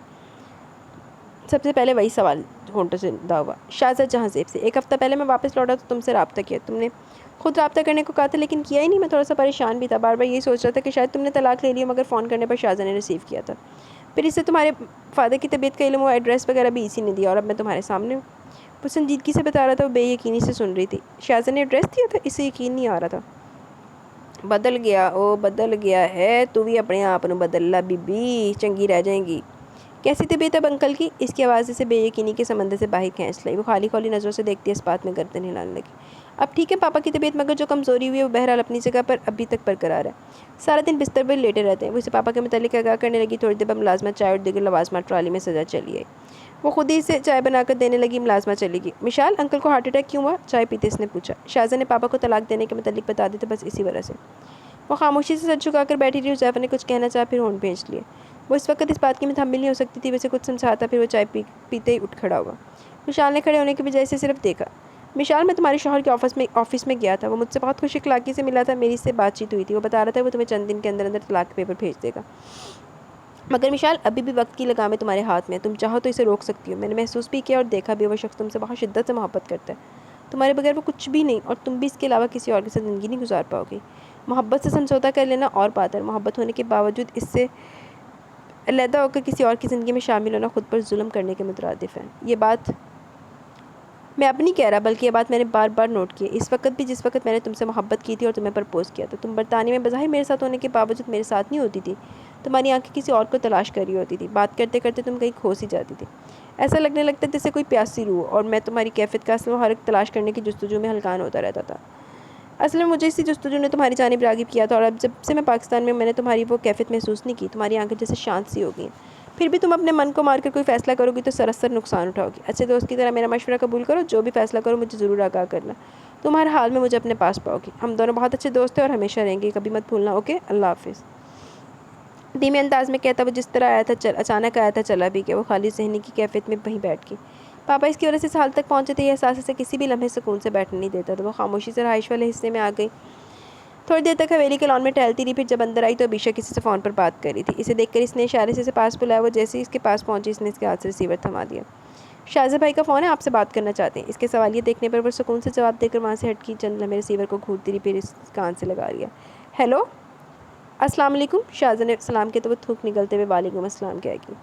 سب سے پہلے وہی سوال ہونٹوں سے ادا ہوا۔ شاہزادہ جہاں-زیب سے۔ ایک ہفتہ پہلے میں واپس لوٹا تو تم سے رابطہ کیا۔ تم نے خود رابطہ کرنے کو کہا تھا لیکن کیا ہی نہیں۔ میں تھوڑا سا پریشان بھی تھا، بار بار یہی سوچ رہا تھا کہ شاید تم نے طلاق لے لی ہو، مگر فون کرنے پر شاہزادہ نے ریسیو کیا تھا۔ پھر اس سے تمہارے فادر کی طبیعت کا علم ہوا، ایڈریس وغیرہ بھی اسی نے دیا، اور اب میں تمہارے سامنے ہوں۔ وہ سنجیدگی سے بتا رہا تھا، وہ بے یقینی سے سن رہی تھی۔ شاہزادہ نے ایڈریس دیا تھا؟ اسے یقین نہیں آ رہا تھا۔ بدل گیا، او بدل گیا ہے، تو بھی اپنے آپ نو بدل لا بی بی، چنگی رہ جائیں گی۔ کیسی طبیعت اب انکل کی؟ اس کی آواز اسے بے یقینی کے سمندر سے باہر کھینچ لائی۔ وہ خالی خالی نظروں سے دیکھتی اس بات میں گردن ہلانے لگی۔ اب ٹھیک ہے پاپا کی طبیعت، مگر جو کمزوری ہوئی ہے وہ بہرحال اپنی جگہ پر ابھی تک برقرار ہے۔ سارا دن بستر پر لیٹے رہتے ہیں۔ وہ اسے پاپا کے متعلق آگاہ کرنے لگی۔ تھوڑی دیر بعد ملازمہ چائے اور دیگر لوازمات ٹرالی میں سجا چلی آئی۔ وہ خود ہی اسے چائے بنا کر دینے لگی۔ ملازمہ چلی گئی۔ مشال، انکل کو ہارٹ اٹیک کیوں ہوا؟ چائے پیتے اس نے پوچھا۔ شاہزادہ نے پاپا کو طلاق دینے کے متعلق بتا دیا تھا، بس اسی وجہ سے۔ وہ خاموشی سے سر جھکا کر بیٹھی رہی۔ حذیفہ نے کچھ کہنا چاہا، پھر ہونٹ بھینچ لیے۔ وہ اس وقت اس بات کی متحمل نہیں ہو سکتی تھی، ویسے کچھ سمجھاتا، پھر وہ چائے پیتے ہی اٹھ کھڑا ہوا۔ مشال نے کھڑے ہونے کی بجائے اسے صرف دیکھا۔ مشال، میں تمہارے شوہر کے آفس میں گیا تھا، وہ مجھ سے بہت خوش اخلاقی سے ملا تھا، میری اس سے بات چیت ہوئی تھی، وہ بتا رہا تھا وہ تمہیں چند دن کے اندر اندر طلاق کے پیپر بھیج دے گا۔ مگر مشال، ابھی بھی وقت کی لگامیں تمہارے ہاتھ میں ہیں، تم چاہو تو اسے روک سکتی ہو۔ میں نے محسوس بھی کیا اور دیکھا بھی، وہ شخص تم سے بہت شدت سے محبت کرتا ہے، تمہارے بغیر وہ کچھ بھی نہیں، اور تم بھی اس کے علاوہ کسی اور کے ساتھ زندگی نہیں گزار پاؤ گی۔ محبت سے سمجھوتہ کر لینا اور بات ہے، محبت ہونے کے باوجود اس سے علیحدہ ہو کر کسی اور کی زندگی میں شامل ہونا خود پر ظلم کرنے کے مترادف ہے۔ یہ بات میں اب نہیں کہہ رہا، بلکہ یہ بات میں نے بار بار نوٹ کی ہے، اس وقت بھی جس وقت میں نے تم سے محبت کی تھی اور تمہیں پرپوز کیا تھا۔ تم برطانیہ میں بظاہر میرے ساتھ ہونے کے باوجود میرے ساتھ نہیں ہوتی تھی، تمہاری آنکھیں کسی اور کو تلاش کر رہی ہوتی تھی، بات کرتے کرتے تم کہیں کھو سی جاتی تھی، ایسا لگنے لگتا جیسے کوئی پیاسی روح، اور میں تمہاری کیفیت کا اصل و حرک تلاش کرنے کی جستجو میں ہلکان ہوتا رہتا تھا۔ اصل میں مجھے اسی جستجو نے تمہاری جانب راغب کیا تھا، اور اب جب سے میں پاکستان میں نے تمہاری وہ کیفیت محسوس نہیں کی۔ تمہاری آنکھیں جیسے شانت سی ہو گئی ہیں، پھر بھی تم اپنے من کو مار کر کوئی فیصلہ کرو گی تو سراسر نقصان اٹھاؤ گی۔ اچھے دوست کی طرح میرا مشورہ قبول کرو، جو بھی فیصلہ کرو مجھے ضرور آگاہ کرنا۔ تم ہر حال میں مجھے اپنے پاس پاؤ گی۔ ہم دونوں بہت اچھے دوست ہیں اور ہمیشہ رہیں گے، کبھی مت بھولنا، اوکے؟ اللہ حافظ۔ دھیمے انداز میں کہتا وہ جس طرح آیا تھا اچانک آیا تھا چلا بھی گیا۔ وہ خالی ذہنی کی کیفیت میں وہیں بیٹھ گئی۔ پاپا اس کی وجہ سے اس حال تک پہنچے تھے، یہ احساس اسے کسی بھی لمحے سکون سے بیٹھنے نہیں دیتا تھا۔ وہ خاموشی سے رہائش والے حصے میں آ گئی، تھوڑی دیر تک حویلی کے لان میں ٹہلتی رہی، پھر جب اندر آئی تو عبیشہ کسی سے فون پر بات کر رہی تھی۔ اسے دیکھ کر اس نے اشارے سے اسے پاس بلایا۔ وہ جیسے ہی اس کے پاس پہنچی اس نے اس کے ہاتھ سے ریسیور تھما دیا۔ شاہزاد بھائی کا فون ہے، آپ سے بات کرنا چاہتے ہیں۔ اس کے سوالیہ دیکھنے پر وہ سکون سے جواب دے کر وہاں سے ہٹ کی، چند لمحے ریسیور کو گھورتی رہی، پھر اس کان سے لگا لیا۔ ہیلو، السلام علیکم۔ شاہزاد نے سلام کیا تو وہ تھوک نگلتے ہوئے وعلیکم السلام کہہ گئی۔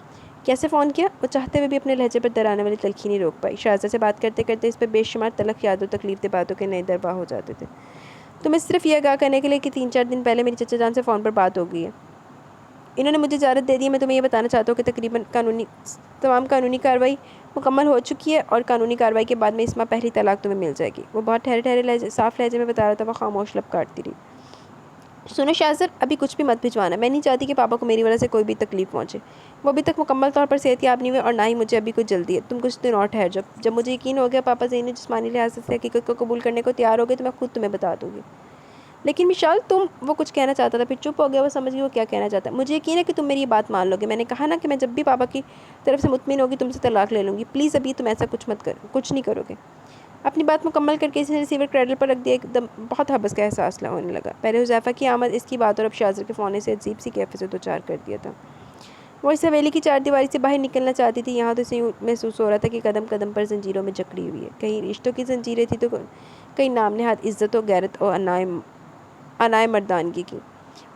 کیسے فون کیا؟ وہ چاہتے ہوئے بھی اپنے لہجے پر ڈرانے والی تلخی نہیں روک پائی۔ شاہزاد سے بات کرتے کرتے اس پر بے شمار تلخ یاد و تکلیف دہ باتوں کے نئے دربار ہو جاتے تھے۔ تمہیں صرف یہ آگاہ کرنے کے لیے کہ 3-4 دن پہلے میری چچا جان سے فون پر بات ہو گئی ہے۔ انہوں نے مجھے اجازت دے دی ہے۔ میں تمہیں یہ بتانا چاہتا ہوں کہ تقریباً تمام قانونی کارروائی مکمل ہو چکی ہے، اور قانونی کارروائی کے بعد میں اس ماہ پہلی طلاق تمہیں مل جائے گی۔ وہ بہت ٹھہرے صاف لہجے میں بتا رہا تھا۔ وہ خاموش لب کاٹتی رہی۔ سنو شاہزاد، ابھی کچھ بھی مت بھجوانا۔ میں نہیں چاہتی کہ پاپا کو میری وجہ سے کوئی بھی تکلیف پہنچے۔ وہ ابھی تک مکمل طور پر صحت یاب نہیں ہوئے، اور نہ ہی مجھے ابھی کوئی جلدی ہے۔ تم کچھ دن اور ٹھہر جاؤ۔ جب مجھے یقین ہو گیا پاپا ذہنی جسمانی لحاظ سے حقیقت کو قبول کرنے کو تیار ہو گئے تو میں خود تمہیں بتا دوں گی۔ لیکن مشال وہ کچھ کہنا چاہتا تھا، پھر چپ ہو گیا۔ وہ سمجھ گئی وہ کیا کہنا چاہتا ہے۔ مجھے یقین ہے کہ تم میری یہ بات مان لو گے۔ میں نے کہا نا کہ میں جب بھی پاپا کی طرف سے مطمئن ہوگی تم سے طلاق لے لوں گی۔ پلیز ابھی تم ایسا کچھ نہیں کرو گے۔ اپنی بات مکمل کر کے اس نے ریسیور کریڈل پر رکھ دیا۔ ایک دم بہت حبس کا احساس ہونے لگا۔ پہلے حذیفہ کی آمد، اس کی بات، اور اب شاہزاد کے فون سے عجیب سی کیفیت سے دوچار کر دیا تھا۔ وہ اس حویلی کی چار دیواری سے باہر نکلنا چاہتی تھی، یہاں تو اسے یوں محسوس ہو رہا تھا کہ قدم قدم پر زنجیروں میں جکڑی ہوئی ہے۔ کہیں رشتوں کی زنجیریں تھیں تو کہیں نام نہاد عزت و غیرت و انائے مردانگی کی۔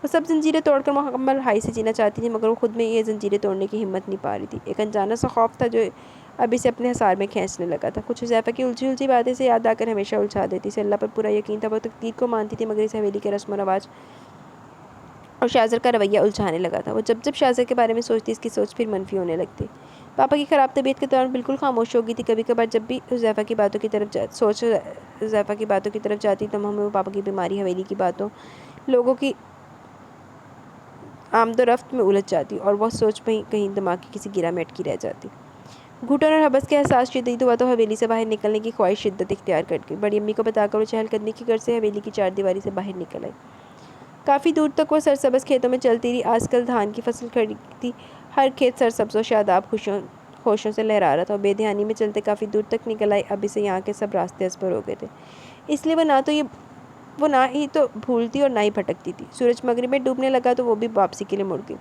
وہ سب زنجیریں توڑ کر مکمل رہائی سے جینا چاہتی تھی، مگر وہ خود میں یہ زنجیریں توڑنے کی ہمت نہیں پا رہی تھی۔ ایک انجانا سا خوف تھا جو اب اسے اپنے حصار میں کھینچنے لگا تھا۔ کچھ حذیفہ کی الجھی باتیں سے یاد آ کر ہمیشہ الجھا دیتی۔ اسے اللہ پر پورا یقین تھا، وہ تقدیر کو مانتی تھی، مگر اس حویلی کے رسم و رواج اور شاہزاد کا رویہ الجھانے لگا تھا۔ وہ جب شاہزاد کے بارے میں سوچتی، اس کی سوچ پھر منفی ہونے لگتی۔ پاپا کی خراب طبیعت کے دوران بالکل خاموش ہو گئی تھی۔ کبھی کبھار جب بھی حذیفہ کی باتوں کی طرف جاتی تو ہمیں وہ پاپا کی بیماری، حویلی کی باتوں، لوگوں کی آمد و رفت میں الجھ جاتی، اور وہ سوچ کہیں دماغ کی کسی گرہ میں اٹکی رہ جاتی۔ گھٹن اور حبس کے احساس شدید ہوا تو حویلی سے باہر نکلنے کی خواہش شدت اختیار کر گئی۔ بڑی امی کو بتا کر وہ چہل قدمی کی غرض سے حویلی کی چار دیواری سے باہر نکل آئی۔ کافی دور تک وہ سرسبز کھیتوں میں چلتی رہی۔ آج کل دھان کی فصل کھڑی تھی، ہر کھیت سرسبز و شاداب خوشوں سے لہرا رہا تھا۔ وہ بے دھیانی میں چلتے کافی دور تک نکل آئی۔ اب اسے یہاں کے سب راستے ازبر ہو گئے تھے، اس لیے وہ نہ ہی تو بھولتی اور نہ ہی بھٹکتی تھی۔ سورج مغرب میں ڈوبنے لگا تو وہ بھی واپسی کے لیے مڑ گئی۔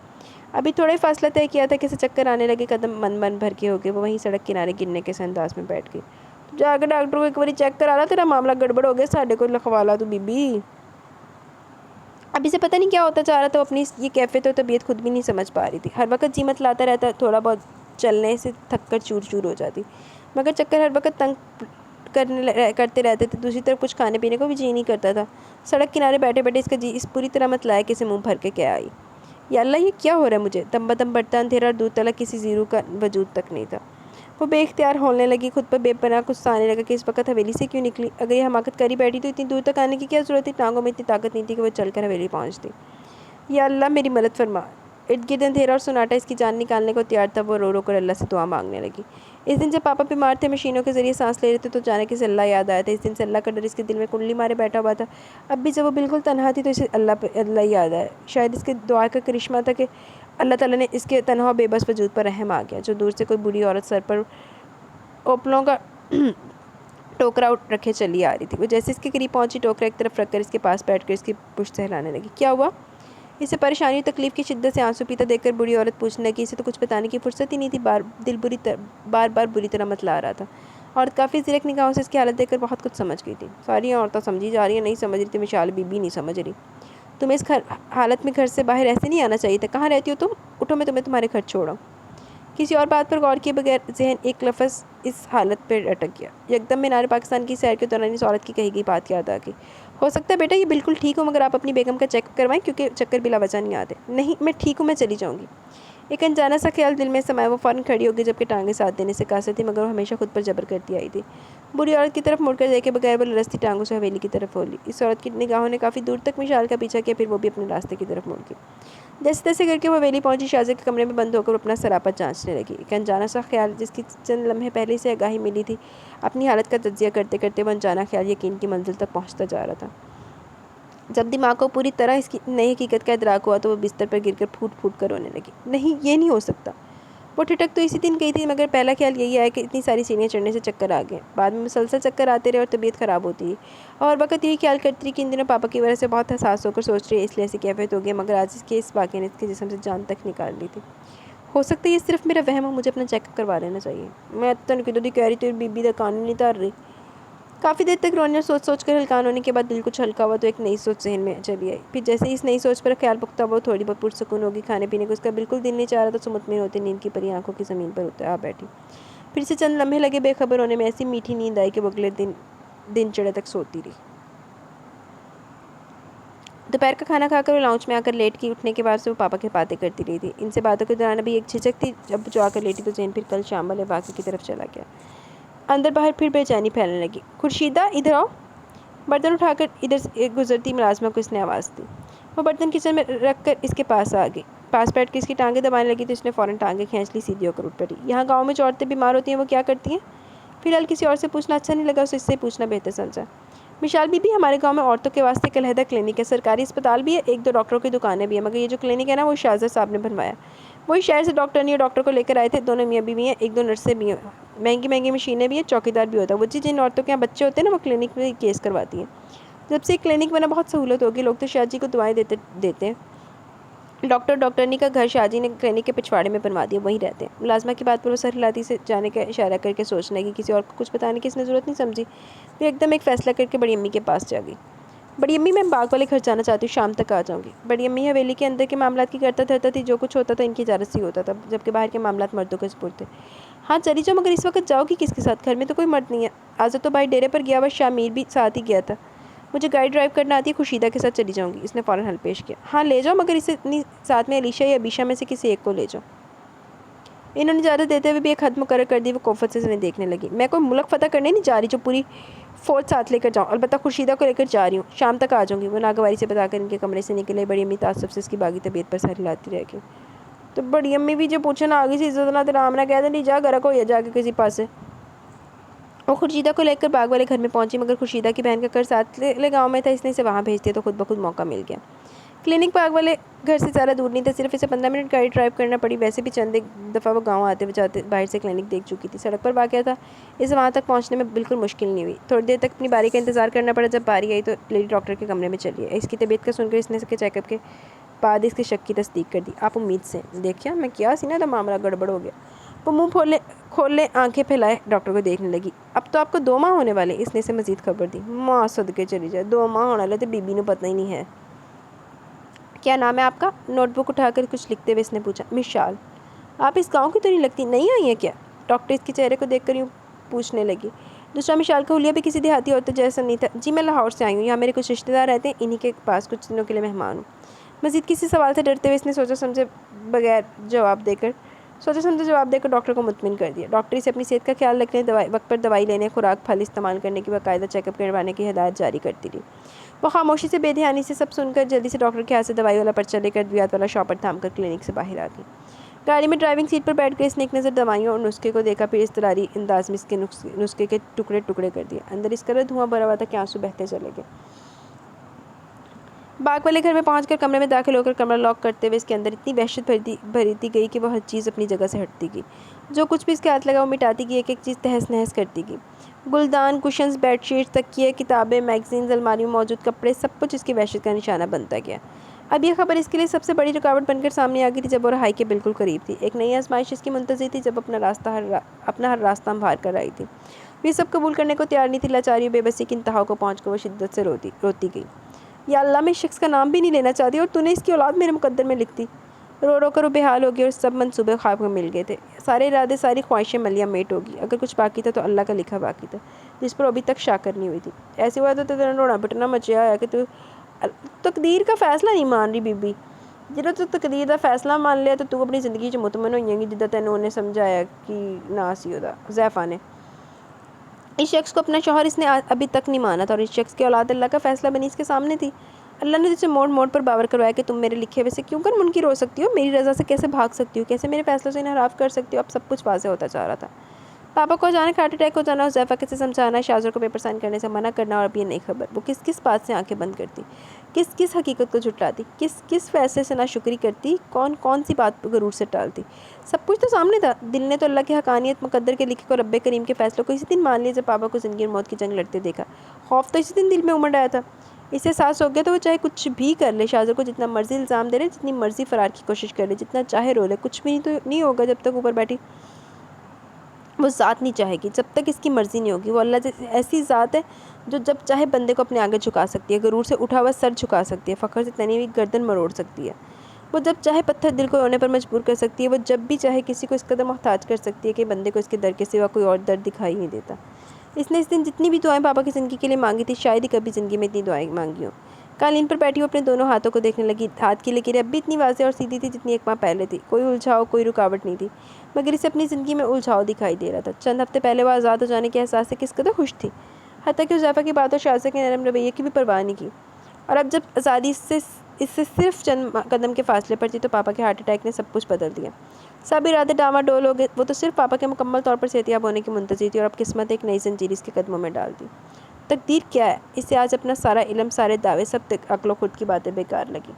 ابھی تھوڑا ہی فاصلہ طے کیا تھا کہ اسے چکر آنے لگے، قدم من بھر کے ہو گئے۔ وہ وہیں سڑک کنارے گرنے کے انداز میں بیٹھ گئی۔ جا کے ڈاکٹر کو ایک باری چیک کرا لا، تیرا معاملہ گڑبڑ ہو گیا، ساڈے کو لکھوا لا تو بی بی۔ اب اسے پتہ نہیں کیا ہوتا جا رہا تھا۔ وہ اپنی یہ کیفیت اور طبیعت خود بھی نہیں سمجھ پا رہی تھی۔ ہر وقت جی متلاتا رہتا، تھوڑا بہت چلنے سے تھک کر چور چور ہو جاتی، مگر چکر ہر وقت تنگ کرتے رہتے تھے۔ دوسری طرف کچھ کھانے پینے کو بھی جی نہیں کرتا تھا۔ سڑک کنارے بیٹھے بیٹھے اس کا جی اس پوری طرح متلایا کہ اسے منہ بھر کے کہہ آئی، یا اللہ یہ کیا ہو رہا ہے مجھے؟ دم بدم بڑھتا اندھیرا اور دور تلک کسی زیرو کا وجود تک نہیں تھا۔ وہ بے اختیار ہولنے لگی، خود پر بے پناہ غصہ آنے لگا کہ اس وقت حویلی سے کیوں نکلی۔ اگر یہ حماقت کری بیٹھی تو اتنی دور تک آنے کی کیا ضرورت تھی؟ ٹانگوں میں اتنی طاقت نہیں تھی کہ وہ چل کر حویلی پہنچتی۔ یا اللہ میری مدد فرما۔ ارد گرد اندھیرا اور سناٹا اس کی جان نکالنے کو تیار تھا۔ وہ رو رو کر اللہ سے دعا مانگنے لگی۔ اس دن جب پاپا بیمار تھے، مشینوں کے ذریعے سانس لے رہے تھے تو جانے کہ اسے اللہ یاد آیا تھا۔ اس دن سے اللہ کا ڈر اس کے دل میں کنڈلی مارے بیٹھا ہوا تھا۔ اب بھی جب وہ بالکل تنہا تھی تو اسے اللہ یاد آیا۔ شاید اس کے دعا کا کرشمہ تھا کہ اللہ تعالیٰ نے اس کے تنہا و بے بس وجود پر رحم آ گیا۔ جو دور سے کوئی بوڑھی عورت سر پر اوپلوں کا ٹوکرا رکھے چلی آ رہی تھی۔ وہ جیسے اس کے قریب پہنچی، ٹوکرا ایک طرف رکھ کر اس کے پاس بیٹھ کر اس کی پشت سہلانے لگی۔ کیا ہوا؟ اسے پریشانی اور تکلیف کی شدت سے آنسو پیتا دیکھ کر بوڑھی عورت پوچھنے لگی۔ اسے تو کچھ بتانے کی فرصت ہی نہیں تھی، دل بار بار بری طرح متلا رہا تھا۔ عورت کافی زرق نگاہوں سے اس کی حالت دیکھ کر بہت کچھ سمجھ گئی تھی۔ ساری عورتیں سمجھی جا رہی ہیں، نہیں سمجھ رہی تھی مشال بی بی نہیں سمجھ رہی۔ تمہیں اس حالت میں گھر سے باہر ایسے نہیں آنا چاہیے تھا۔ کہاں رہتی ہو تم؟ اٹھو میں تمہیں تمہارے گھر چھوڑاؤں۔ کسی اور بات پر غور کیے بغیر ذہن ایک لفظ اس حالت پہ اٹک گیا۔ یکدم مینار پاکستان کی سیر کے دوران اس عورت کی کہی گئی بات یاد آ گئی۔ ہو سکتا ہے بیٹا یہ بالکل ٹھیک ہو، مگر آپ اپنی بیگم کا چیک اپ کروائیں کیونکہ چکر بلا وجہ نہیں آتے۔ نہیں میں ٹھیک ہوں، میں چلی جاؤں گی۔ ایک انجانا سا خیال دل میں سمایا، وہ فوراً کھڑی ہو گئی جبکہ ٹانگیں ساتھ دینے سے قاصر تھی، مگر وہ ہمیشہ خود پر جبر کرتی آئی تھی۔ بری عورت کی طرف مڑ کر دیکھے بغیر وہ لرزتی ٹانگوں سے حویلی کی طرف بولی۔ اس عورت کی نگاہوں نے کافی دور تک مشال کا پیچھا کیا، پھر وہ بھی اپنے راستے کی طرف مڑ گئی۔ جیسے تیسے کر کے وہ حویلی پہنچی، شازیہ کے کمرے میں بند ہو کر اپنا سراپا جانچنے لگی۔ ایک انجانا سا خیال جس کی چند لمحے پہلے سے آگاہی ملی تھی، اپنی حالت کا تجزیہ کرتے کرتے وہ انجانا خیال یقین کی منزل تک پہنچتا جا رہا تھا۔ جب دماغ کو پوری طرح اس کی نئی حقیقت کا ادراک ہوا تو وہ بستر پر گر کر پھوٹ پھوٹ کر رونے لگی۔ نہیں، یہ نہیں ہو سکتا۔ وہ ٹھٹک تو اسی دن گئی تھی، مگر پہلا خیال یہی آیا کہ اتنی ساری سیڑھیاں چڑھنے سے چکر آ گئے۔ بعد میں مسلسل چکر آتے رہے اور طبیعت خراب ہوتی رہی، اور وقت یہی خیال کرتی رہی کہ ان دنوں پاپا کی وجہ سے بہت حساس ہو کر سوچ رہی ہے، اس لیے ایسی کیفیت ہو گئی، مگر آج کے اس واقعے نے اس کے جسم سے جان تک نکال لی تھی۔ ہو سکتا ہے یہ صرف میرا وہم ہو، مجھے اپنا چیک اپ کروا لینا چاہیے۔ میں تنقید دی کہہ رہی تھی اور بی بی دا قانون نہیں تار رہی۔ کافی دیر تک رونے اور سوچ سوچ کر ہلکان ہونے کے بعد دل کچھ ہلکا ہوا تو ایک نئی سوچ ذہن میں چلی آئی۔ پھر جیسے ہی اس نئی سوچ پر خیال پختہ ہوا، تھوڑی بہت پرسکون ہوگی۔ کھانے پینے کو اس کا بالکل دل نہیں چاہ رہا تھا، سو مطمئن ہوتے نیند کی پری آنکھوں کی زمین پر آ بیٹھی۔ پھر اسے چند لمحے لگے بے خبر ہونے میں، ایسی میٹھی نیند آئی کہ وہ اگلے دن چڑھے تک سوتی رہی۔ دوپہر کا کھانا کھا کر وہ لاؤنج میں آ کر لیٹ کی۔ اٹھنے کے بعد سے وہ پاپا کی باتیں کرتی رہی تھی۔ ان سے باتوں کے دوران ابھی ایک جھجک تھی۔ جب جو آ کر لیٹی تو ذہن پھر کل شام والے واقعے کی طرف چلا گیا۔ اندر باہر پھر بے چینی پھیلنے لگی۔ خورشیدہ، ادھر آؤ۔ برتن اٹھا کر ادھر سے گزرتی ملازمہ کو اس نے آواز دی۔ وہ برتن کچن میں رکھ کر اس کے پاس آ گئی۔ پاس بیٹھ کے اس کی ٹانگیں دبانے لگی تو اس نے فوراً ٹانگیں کھینچ لی، سیدھی ہو کر اٹھ بیٹھی۔ یہاں گاؤں میں جو عورتیں بیمار ہوتی ہیں وہ کیا کرتی ہیں؟ فی الحال کسی اور سے پوچھنا اچھا نہیں لگا، اسے اس سے پوچھنا بہتر سمجھا۔ مشال بی بی، ہمارے گاؤں میں عورتوں کے واسطے ایک علیحدہ کلینک ہے، سرکاری اسپتال بھی ہے، ایک دو ڈاکٹروں کی دکانیں بھی ہیں، مگر یہ جو کلینک ہے نا، وہ شاہزادہ صاحب نے بنوایا۔ وہی شہر سے ڈاکٹر نہیں اور ڈاکٹر کو لے کر آئے تھے، دونوں میاں بیوی ہیں، ایک دو نرسیں بھی ہیں، مہنگی مہنگی مشینیں بھی ہیں، چوکیدار بھی ہوتا ہے۔ وہ جن عورتوں کے یہاں بچے ہوتے ہیں نا، وہ کلینک میں کیس کرواتی ہیں۔ جب سے کلینک بنا بہت سہولت ہوگی، لوگ تو شاہ جی کو دعائیں دیتے ہیں۔ ڈاکٹر ڈاکٹرنی کا گھر شاہ جی نے کلینک کے پچھواڑے میں بنوا دیا، وہیں رہتے ہیں۔ ملازمہ کی بات پر وہ سر ہلاتی سے جانے کا اشارہ کر کے سوچنے لگی، کسی اور کو کچھ بتانے کی اس نے ضرورت نہیں سمجھی۔ پھر ایک دم ایک فیصلہ کر کے بڑی امی کے پاس جا گئی۔ بڑی امی، میں باغ والے گھر جانا چاہتی ہوں، شام تک آ جاؤں گی۔ بڑی امی حویلی کے اندر کے معاملات کی کرتا دھرتا تھی، جو کچھ ہوتا تھا ان کی اجازت سے ہی ہوتا تھا، جبکہ باہر کے معاملات مردوں کے سپرد تھے۔ ہاں چلی جاؤ، مگر اس وقت جاؤ گی کس کے ساتھ؟ گھر میں تو کوئی مرد نہیں ہے۔ آزاد تو بھائی ڈیرے پر گیا ہوا، شامیر بھی ساتھ ہی گیا تھا۔ مجھے گاڑی ڈرائیو کرنا آتی ہے، خورشیدہ کے ساتھ چلی جاؤں گی، اس نے فوراً حل پیش کیا۔ ہاں لے جاؤ، مگر اسے اپنی ساتھ میں علیشہ یا عبیشہ میں سے کسی ایک کو لے جاؤ۔ انہوں نے اجازت دیتے ہوئے بھی ایک حد مقرر کر دی۔ وہ کوفت سے انہیں دیکھنے لگی۔ میں کوئی ملک فتح کرنے نہیں جا رہی جو پوری فوج ساتھ لے کر جاؤں، البتہ خورشیدہ کو لے کر جا رہی ہوں، شام تک آ جاؤں گی، وہ ناگواری سے بتا کر ان کے کمرے سے نکلے۔ بڑی امی تعصب سے اس کی باغی طبیعت پر سر ہلاتی رہ گئی۔ تو بڑی امی بھی جو پوچھنا آگے سے عزت نہ تیرا آمنا کہہ دیں، جا گرک ہو یا جا کے کسی پاس سے۔ وہ خورشیدہ کو لے کر باغ والے گھر میں پہنچی، مگر خورشیدہ کی بہن کا گھر ساتھ لے گاؤں میں تھا، اس نے اسے وہاں بھیج دیا تو خود بخود موقع مل گیا۔ کلینک باغ والے گھر سے زیادہ دور نہیں تھا، صرف اسے 15 منٹ گاڑی ڈرائیو کرنا پڑی۔ ویسے بھی چند ایک دفعہ وہ گاؤں آتے جاتے باہر سے کلینک دیکھ چکی تھی، سڑک پر واقع تھا، اسے وہاں تک پہنچنے میں بالکل مشکل نہیں ہوئی۔ تھوڑی دیر تک اپنی باری کا انتظار کرنا پڑا، جب باری آئی تو لیڈی ڈاکٹر کے کمرے میں چلی آئی۔ اس کی طبیعت کا سن کر اس نے اس کے چیک اپ کے بعد اس کے شک کی تصدیق کر دی۔ آپ امید سے دیکھیا میں کیا سی نا تھا، معاملہ گڑبڑ ہو گیا۔ وہ منہ کھولے آنکھیں پھیلائے ڈاکٹر کو دیکھنے لگی۔ اب تو آپ کو 2 ماہ ہونے والے، اس نے اسے مزید خبر دی۔ ماں صدقے چلی جائے، 2 ماہ ہونے والے تو بی بی نو پتہ ہی نہیں ہے۔ کیا نام ہے آپ کا؟ نوٹ بک اٹھا کر کچھ لکھتے ہوئے اس نے پوچھا۔ مشال۔ آپ اس گاؤں کی تو نہیں لگتی، نہیں آئی ہیں کیا؟ ڈاکٹر اس کے چہرے کو دیکھ کر یوں پوچھنے لگی۔ دوسرا مشال کا حلیہ بھی کسی دیہاتی عورت جیسا نہیں تھا۔ جی میں لاہور سے آئی ہوں، یہاں میرے کچھ رشتہ دار رہتے ہیں، انہی کے پاس کچھ دنوں کے لیے مہمان ہوں۔ مزید کسی سوال سے ڈرتے ہوئے اس نے سوچا سمجھے جواب دے کر ڈاکٹر کو مطمئن کر دیا۔ ڈاکٹر اسے اپنی صحت کا خیال رکھنے، وقت پر دوائی لینے، خوراک پھل استعمال کرنے کی باقاعدہ چیک اپ کروانے کی ہدایت جاری کرتی رہی۔ وہ خاموشی سے بے دھیانی سے سب سن کر جلدی سے ڈاکٹر کے ہاتھ سے دوائی والا پرچہ لے کر ادویات والا شاپر تھام کر کلینک سے باہر آ گئی۔ گاڑی میں ڈرائیونگ سیٹ پر بیٹھ کر اس نے ایک نظر دوائیوں اور نسخے کو دیکھا، پھر اضطراری انداز میں اس کے نسخے کے ٹکڑے ٹکڑے کر دیے۔ اندر اس قدر دھواں بھرا ہوا تھا کہ آنسو بہتے چلے گئے۔ باغ والے گھر میں پہنچ کر کمرے میں داخل ہو کر کمرہ لاک کرتے ہوئے اس کے اندر اتنی وحشت بھرتی گئی کہ وہ ہر چیز اپنی جگہ سے ہٹتی گئی۔ جو کچھ بھی اس کے ہاتھ لگا وہ مٹاتی گئی، ایک ایک چیز تہس نہس کرتی گئی۔ گلدان، کشنز، بیڈ شیٹس، تکیے، کتابیں، میگزینز، الماریوں میں موجود کپڑے، سب کچھ اس کی وحشت کا نشانہ بنتا گیا۔ اب یہ خبر اس کے لیے سب سے بڑی رکاوٹ بن کر سامنے آ گئی تھی جب وہ رہائی کے بالکل قریب تھی۔ ایک نئی آزمائش اس کی منتظر تھی جب اپنا ہر راستہ ہموار کر آئی تھی۔ یہ سب قبول کرنے کو تیار نہیں تھی۔ لاچاری و بے بسی کی انتہا کو پہنچ کر وہ شدت سے روتی گئی۔ یا اللہ، میں اس شخص کا نام بھی نہیں لینا چاہتی اور تو نے اس کی اولاد میرے مقدر میں لکھ دی۔ رو رو کر وہ بحال ہو گئی اور سب منصوبے خواب میں مل گئے تھے۔ سارے ارادے، ساری خواہشیں ملیہ میٹ ہوگی۔ اگر کچھ باقی تھا تو اللہ کا لکھا باقی تھا، جس پر ابھی تک شاکر نہیں ہوئی تھی۔ ایسے ہوا تو تیرا رونا پٹنا مچیا ہے کہ تو تقدیر کا فیصلہ نہیں مان رہی بی بی۔ جدوں تو تقدیر دا فیصلہ مان لیا تو اپنی زندگی چ مطمئن ہوئی گی جدہ تینوں انہیں سمجھایا کہ نہ سی دا حذیفہ نے۔ اس شخص کو اپنا شوہر اس نے ابھی تک نہیں مانا تھا اور اس شخص کی اولاد اللہ کا فیصلہ بنی اس کے سامنے تھی۔ اللہ نے تجھے موڑ موڑ پر باور کروایا کہ تم میرے لکھے ہوئے سے کیوں کر منکر ہو سکتی ہو، میری رضا سے کیسے بھاگ سکتی ہو، کیسے میرے فیصلوں سے انحراف کر سکتی ہو۔ اب سب کچھ واضح ہوتا جا رہا تھا۔ پاپا کو اچانک ہارٹ اٹیک ہو جانا، حذیفہ سے سمجھانا، شازر کو پیپر سائن کرنے سے منع کرنا، اور اب یہ نئی خبر۔ وہ کس کس بات سے آنکھیں بند کرتی، کس کس حقیقت کو جھٹلاتی، کس کس فیصلے سے ناشکری کرتی، کون کون سی بات غرور سے ٹالتی۔ سب کچھ تو سامنے تھا۔ دل نے تو اللہ کی حقانیت، مقدر کے لکھے کو، رب کریم کے فیصلوں کو اسی دن مان لیا جب پاپا کو زندگی اور موت کی جنگ لڑتے دیکھا۔ خوف تو اسی دن دل میں امڑ آیا تھا۔ اسے احساس ہو گیا تو وہ چاہے کچھ بھی کر لے، شازر کو جتنا مرضی الزام دے لے، جتنی مرضی فرار کی کوشش کر لے، جتنا چاہے رو لے، کچھ بھی تو نہیں ہوگا جب تک اوپر بیٹھی وہ ذات نہیں چاہے گی، جب تک اس کی مرضی نہیں ہوگی۔ وہ اللہ جیسی ایسی ذات ہے جو جب چاہے بندے کو اپنے آگے جھکا سکتی ہے، غرور سے اٹھا ہوا سر جھکا سکتی ہے، فخر سے تنی ہوئی گردن مروڑ سکتی ہے۔ وہ جب چاہے پتھر دل کو رونے پر مجبور کر سکتی ہے، وہ جب بھی چاہے کسی کو اس قدر محتاج کر سکتی ہے کہ بندے کو اس کے در کے سوا کوئی اور در دکھائی نہیں دیتا۔ اس نے اس دن جتنی بھی دعائیں پاپا کی زندگی کے لیے مانگی تھی، شاید ہی کبھی زندگی میں اتنی دعائیں مانگی ہوں۔ قالین پر بیٹھی وہ اپنے دونوں ہاتھوں کو دیکھنے لگی۔ ہاتھ کی لکیریں اب بھی اتنی واضح اور سیدھی تھی جتنی ایک ماہ پہلے تھی۔ کوئی الجھاؤ، کوئی رکاوٹ نہیں تھی، مگر اسے اپنی زندگی میں الجھاؤ دکھائی دے رہا تھا۔ چند ہفتے پہلے وہ آزاد ہو جانے کے احساس سے کس قدر خوش تھی، حتیٰ کہ حذیفہ کی بات اور شازر کے نرم رویے کی بھی پرواہ نہیں کی۔ اور اب جب آزادی اس سے صرف چند قدم کے فاصلے پر تھی تو پاپا کے ہارٹ اٹیک نے سب کچھ بدل دیا۔ سب ارادے ڈاما ڈول ہو گئے۔ وہ تو صرف پاپا کے مکمل طور پر صحتیاب ہونے کی منتظر تھی، اور اب قسمت ایک نئی زنجیر اس کے قدموں میں ڈال دی۔ تقدیر کیا ہے؟ اسے آج اپنا سارا علم، سارے دعوے، سب عقل و خود کی باتیں بیکار لگی۔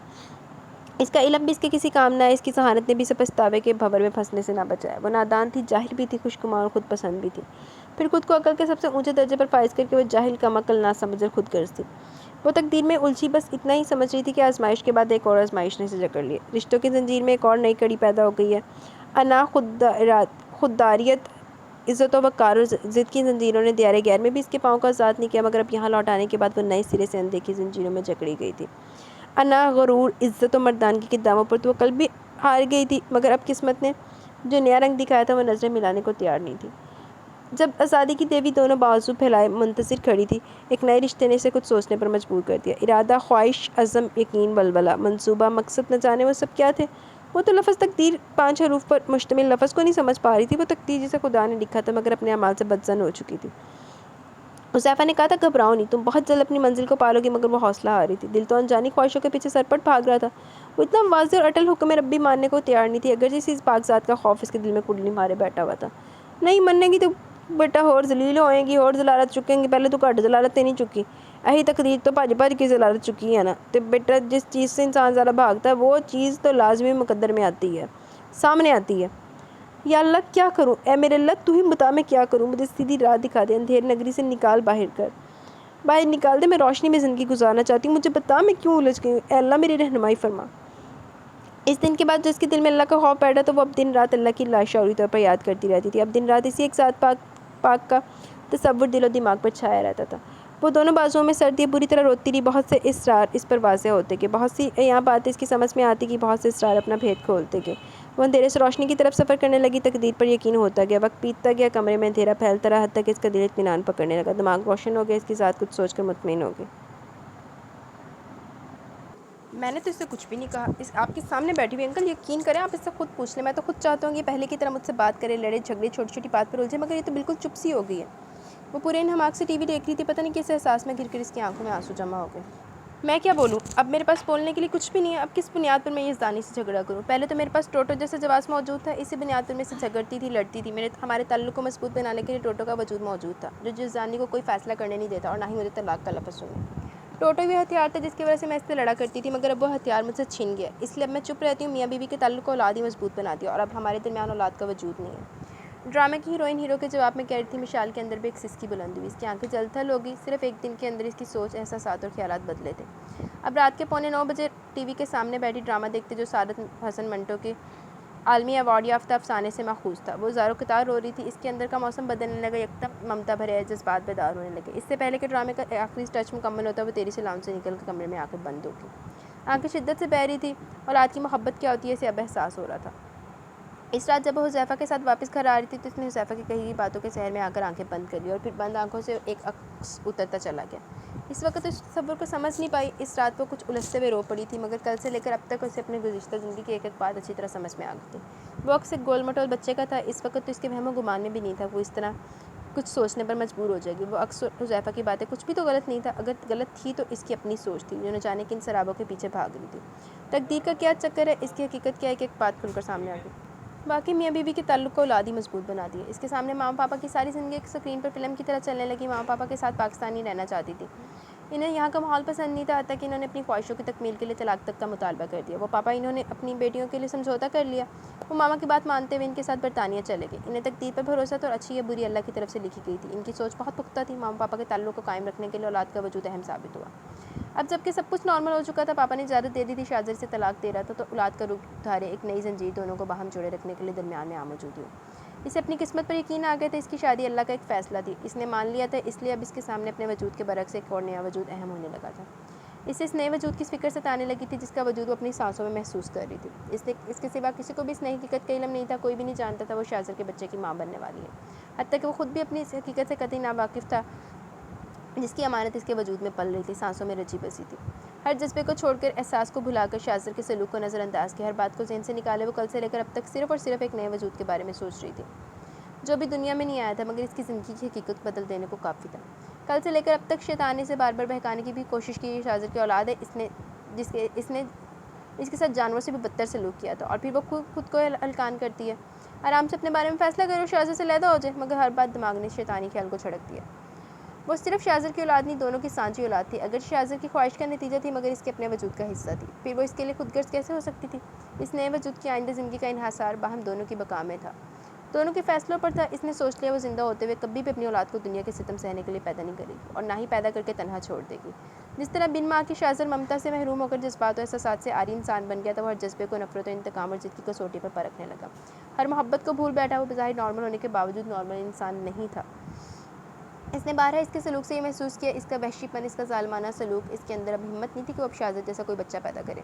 اس کا علم بھی اس کے کسی کام نہ آیا، اس کی ذہانت نے بھی اسے پچھتاوے کے بھنور میں پھنسنے سے نہ بچایا۔ وہ نادان تھی، جاہل بھی تھی، خوش گمان اور خود پسند بھی تھی۔ پھر خود کو عقل کے سب سے اونچے درجے پر فائز کر کے وہ جاہل، کم عقل، ناسمجھ اور خود غرض تھی۔ وہ تقدیر میں الجھی بس اتنا ہی سمجھ رہی تھی کہ آزمائش کے بعد ایک اور آزمائش نے اسے جکڑ لی ہے۔ رشتوں کی زنجیر میں ایک اور نئی کڑی پیدا ہو گئی ہے۔ انا، خودداریت، عزت و وقار اور ضد کی زنجیروں نے دیار غیر میں بھی اس کے پاؤں کو آزاد نہیں کیا، مگر اب یہاں لوٹ آنے کے بعد وہ نئے سرے سے اندیکھی زنجیروں میں جکڑی گئی تھی۔ انا، غرور، عزت و مردانگی کے داموں پر تو وہ کل بھی ہار گئی تھی، مگر اب قسمت نے جو نیا رنگ دکھایا تھا وہ نظریں ملانے کو تیار نہیں تھی۔ جب آزادی کی دیوی دونوں بازو پھیلائے منتظر کھڑی تھی، ایک نئے رشتے نے اسے کچھ سوچنے پر مجبور کر دیا۔ ارادہ، خواہش، عزم، یقین، ولولہ، منصوبہ، مقصد، نہ جانے وہ سب کیا تھے۔ وہ تو لفظ تقدیر، 5 حروف پر مشتمل لفظ کو نہیں سمجھ پا رہی تھی۔ وہ تقدیر جسے خدا نے لکھا تھا مگر اپنے اعمال سے بدظن ہو چکی تھی۔ حذیفہ نے کہا تھا گھبراؤ نہیں، تم بہت جلد اپنی منزل کو پالو گی، مگر وہ حوصلہ ہار رہی تھی۔ دل تو انجانی خواہشوں کے پیچھے سرپٹ بھاگ رہا تھا۔ وہ اتنا واضح اور اٹل حکم ربی ماننے کو تیار نہیں تھی، اگرچہ اس پاک ذات کا خوف اس کے دل میں کنڈلی مارے بیٹھا ہوا تھا۔ نہیں مننے گی تو بیٹا ہور ذلیل ہوئیں گی، ہور ضلالت چکیں گی، پہلے تو گھٹ ضلالت نہیں چکی، ایہی تقدیر تو بھج بھج کے ضلالت چکی ہے نا۔ تے بیٹا جس چیز سے انسان زیادہ بھاگتا ہے وہ چیز تو لازمی مقدر میں آتی ہے، سامنے آتی ہے۔ یا اللہ کیا کروں، اے میرے اللہ تو ہی بتا میں کیا کروں، مجھے سیدھی راہ دکھا دے، اندھیر نگری سے نکال باہر نکال دے، میں روشنی میں زندگی گزارنا چاہتی ہوں، مجھے بتا میں کیوں الجھ گئی ہوں، اے اللہ میری رہنمائی فرما۔ اس دن کے بعد جس کے دل میں اللہ کا خوف بیٹھا تو وہ اب دن رات اللہ کی لاشعوری طور پر یاد کرتی رہتی تھی۔ اب دن رات اسی ایک ذات پاک کا تصور دل و دماغ پر چھایا رہتا تھا۔ وہ دونوں بازوؤں میں سر دیے بری طرح روتی رہی۔ بہت سے اسرار اس پر واضح ہوتے گئے، بہت سی یہاں باتیں اس کی سمجھ میں آتی گئی، بہت سے اسرار اپنا بھید کھولتے گئے۔ وہ اندھیرے سے روشنی کی طرف سفر کرنے لگی، تقدیر پر یقین ہوتا گیا، وقت بیتتا گیا، کمرے میں اندھیرا پھیلتا رہا، حتیٰ کہ اس کا دل اطمینان پکڑنے لگا، دماغ روشن ہو گیا، اس کی ذات کچھ سوچ کر مطمئن ہو گئی۔ میں نے تو اس سے کچھ بھی نہیں کہا، آپ کے سامنے بیٹھی ہوئی، انکل یقین کریں آپ اس سے خود پوچھ لیں، میں تو خود چاہتا ہوں کہ پہلے کی طرح مجھ سے بات کرے، لڑے جھگڑے، چھوٹی چھوٹی بات پر الجھے، مگر یہ تو بالکل چپ سی ہو گئی ہے۔ وہ پورے انہماک سے ٹی وی دیکھ رہی تھی، پتہ نہیں کس احساس میں گر کر اس کی آنکھوں میں آنسو جمع ہو گئے۔ میں کیا بولوں، اب میرے پاس بولنے کے لیے کچھ بھی نہیں ہے، اب کس بنیاد پر میں یہ زانی سے جھگڑا کروں؟ پہلے تو میرے پاس ٹوٹو جیسا جواز موجود تھا، اسی بنیاد پر میں سے جھگڑتی تھی، لڑتی تھی، ہمارے تعلق کو مضبوط بنانے کے لیے ٹوٹو کا وجود موجود تھا، جو جس زانی کو کوئی فیصلہ کرنے نہیں دیتا اور نہ ہی مجھے طلاق کا لفظ سننے۔ ٹوٹو بھی ہتھیار تھا جس کی وجہ سے میں اس سے لڑا کرتی تھی، مگر اب وہ ہتھیار مجھ سے چھن گیا، اس لیے اب میں چپ رہتی ہوں۔ میاں بیوی کے تعلق کو اولاد ہی مضبوط بناتی ہے، اور اب ہمارے درمیان اولاد کا وجود نہیں ہے۔ ڈرامے کی ہیروئن ہیرو کے جواب میں کہہ رہی تھی، مشال کے اندر بھی ایک سسکی بلند ہوئی، اس کی آنکھیں جل تھل ہو گئی، صرف ایک دن کے اندر اس کی سوچ، احساسات اور خیالات بدلے تھے۔ اب رات کے 8:45 بجے ٹی وی کے سامنے بیٹھی ڈرامہ دیکھتے جو سعادت حسن منٹو کے عالمی ایوارڈ یافتہ افسانے سے ماخوذ تھا، وہ زار و قطار رو رہی تھی، اس کے اندر کا موسم بدلنے لگا، یکدم ممتا بھرے جذبات بیدار ہونے لگے۔ اس سے پہلے کہ ڈرامے کا آخری ٹچ مکمل ہوتا وہ تیری سے لاؤنج سے نکل کر کمرے میں آ کر بند ہو گئی۔ آنکھیں شدت سے بہہ رہی تھی، اولاد کی محبت کیا ہوتی ہے اسے اب احساس ہو رہا تھا۔ اس رات جب وہ حذیفہ کے ساتھ واپس گھر آ رہی تھی تو اس نے حذیفہ کی کہی گئی باتوں کے سحر میں آ کر آنکھیں بند کر لی، اور پھر بند آنکھوں سے ایک عکس اترتا چلا گیا۔ اس وقت اس تصور کو سمجھ نہیں پائی. اس رات وہ کچھ الجھتے ہوئے رو پڑی تھی، مگر کل سے لے کر اب تک اسے اپنے گزشتہ زندگی کی ایک ایک بات اچھی طرح سمجھ میں آ گئی تھی. وہ عکس ایک گول مٹول بچے کا تھا. اس وقت تو اس کے وہم و گمان میں بھی نہیں تھا وہ اس طرح کچھ سوچنے پر مجبور ہو جائے گی. وہ عکس حذیفہ کی باتیں کچھ بھی تو غلط نہیں تھا. اگر غلط تھی تو اس کی اپنی سوچ تھی جو نہ جانے کن سرابوں کے پیچھے بھاگ رہی تھی. تقدیر کا کیا چکر ہے، اس کی حقیقت کیا ہے کہ ایک بات کھل کر سامنے آ گئی. باقی میاں بیوی کے تعلق کو اولاد ہی مضبوط بنا دیا. اس کے سامنے ماں پاپا کی ساری زندگی ایک اسکرین پر فلم کی طرح چلنے لگی. ماں پاپا کے ساتھ پاکستانی رہنا چاہتی تھی. انہیں یہاں کا ماحول پسند نہیں تھا، حتیٰ کہ انہوں نے اپنی خواہشوں کی تکمیل کے لیے طلاق تک کا مطالبہ کر دیا. وہ پاپا انہوں نے اپنی بیٹیوں کے لیے سمجھوتا کر لیا. وہ ماما کی بات مانتے ہوئے ان کے ساتھ برطانیہ چلے گئے. انہیں تقدیر پر بھروسہ تھا اور اچھی یا بری اللہ کی طرف سے لکھی گئی تھی. ان کی سوچ بہت پختہ تھی. ماما پاپا کے تعلق کو قائم رکھنے کے لیے اولاد کا وجود اہم ثابت ہوا. اب جب کہ سب کچھ نارمل ہو چکا تھا، پاپا نے اجازت دے دی تھی شاہ زر سے طلاق دے رہا تھا تو اولاد کا رخ دھارے ایک نئی زنجیر دونوں کو باہم جوڑے رکھنے کے لیے درمیان میں موجود ہو. اسے اپنی قسمت پر یقین آ گیا تھا. اس کی شادی اللہ کا ایک فیصلہ تھی. اس نے مان لیا تھا، اس لیے اب اس کے سامنے اپنے وجود کے برعکس ایک اور نیا وجود اہم ہونے لگا تھا. اسے اس نئے وجود کی فکر ستانے لگی تھی جس کا وجود وہ اپنی سانسوں میں محسوس کر رہی تھی. اس کے سوا کسی کو بھی اس نئی حقیقت کا علم نہیں تھا. کوئی بھی نہیں جانتا تھا وہ شاہ زر کے بچے کی ماں بننے والی ہے. حتیٰ کہ وہ خود بھی اپنی اس حقیقت سے قطعی ناواقف تھا جس کی امانت اس کے وجود میں پل رہی تھی، سانسوں میں رچی بسی تھی. ہر جذبے کو چھوڑ کر، احساس کو بھلا کر، شاہ زر کے سلوک کو نظر انداز کیا، ہر بات کو ذہن سے نکالے، وہ کل سے لے کر اب تک صرف اور صرف ایک نئے وجود کے بارے میں سوچ رہی تھی جو ابھی دنیا میں نہیں آیا تھا، مگر اس کی زندگی کی حقیقت بدل دینے کو کافی تھا. کل سے لے کر اب تک شیطان نے اسے بار بار بہکانے کی بھی کوشش کی. شاہ زر کی اولاد ہے، اس نے اس کے ساتھ جانوروں سے بھی بدتر سلوک کیا تھا، اور پھر وہ خود کو ہلکان کرتی ہے. آرام سے اپنے بارے میں فیصلہ کرو، شاہ زر سے علیحدہ ہو جائے. مگر ہر بات دماغ نے شیطانی خیال کو چھڑک دیا. وہ صرف شاہ زر کی اولاد نہیں، دونوں کی سانجی اولاد تھی. اگر شاہ زر کی خواہش کا نتیجہ تھی مگر اس کے اپنے وجود کا حصہ تھی. پھر وہ اس کے لیے خود غرض کیسے ہو سکتی تھی؟ اس نئے وجود کی آئندہ زندگی کا انحصار باہم دونوں کی بقا میں تھا، دونوں کے فیصلوں پر تھا. اس نے سوچ لیا وہ زندہ ہوتے ہوئے کبھی بھی اپنی اولاد کو دنیا کے ستم سہنے کے لیے پیدا نہیں کرے گی، اور نہ ہی پیدا کر کے تنہا چھوڑ دے گی. جس طرح بن ماں کی شاہ زر ممتا سے محروم ہو کر جذبات و احساسات سے عاری انسان بن گیا تھا، وہ ہر جذبے کو نفرت و انتقام اور ضد کی کسوٹی پر پرکھنے لگا. ہر محبت کو بھول بیٹھا. وہ بظاہر نارمل ہونے کے باوجود نارمل انسان نہیں تھا. اس نے بارہا اس کے سلوک سے یہ محسوس کیا، اس کا وحشی پن، اس کا ظالمانہ سلوک. اس کے اندر اب ہمت نہیں تھی کہ وہ اب شاہ زر جیسا کوئی بچہ پیدا کرے.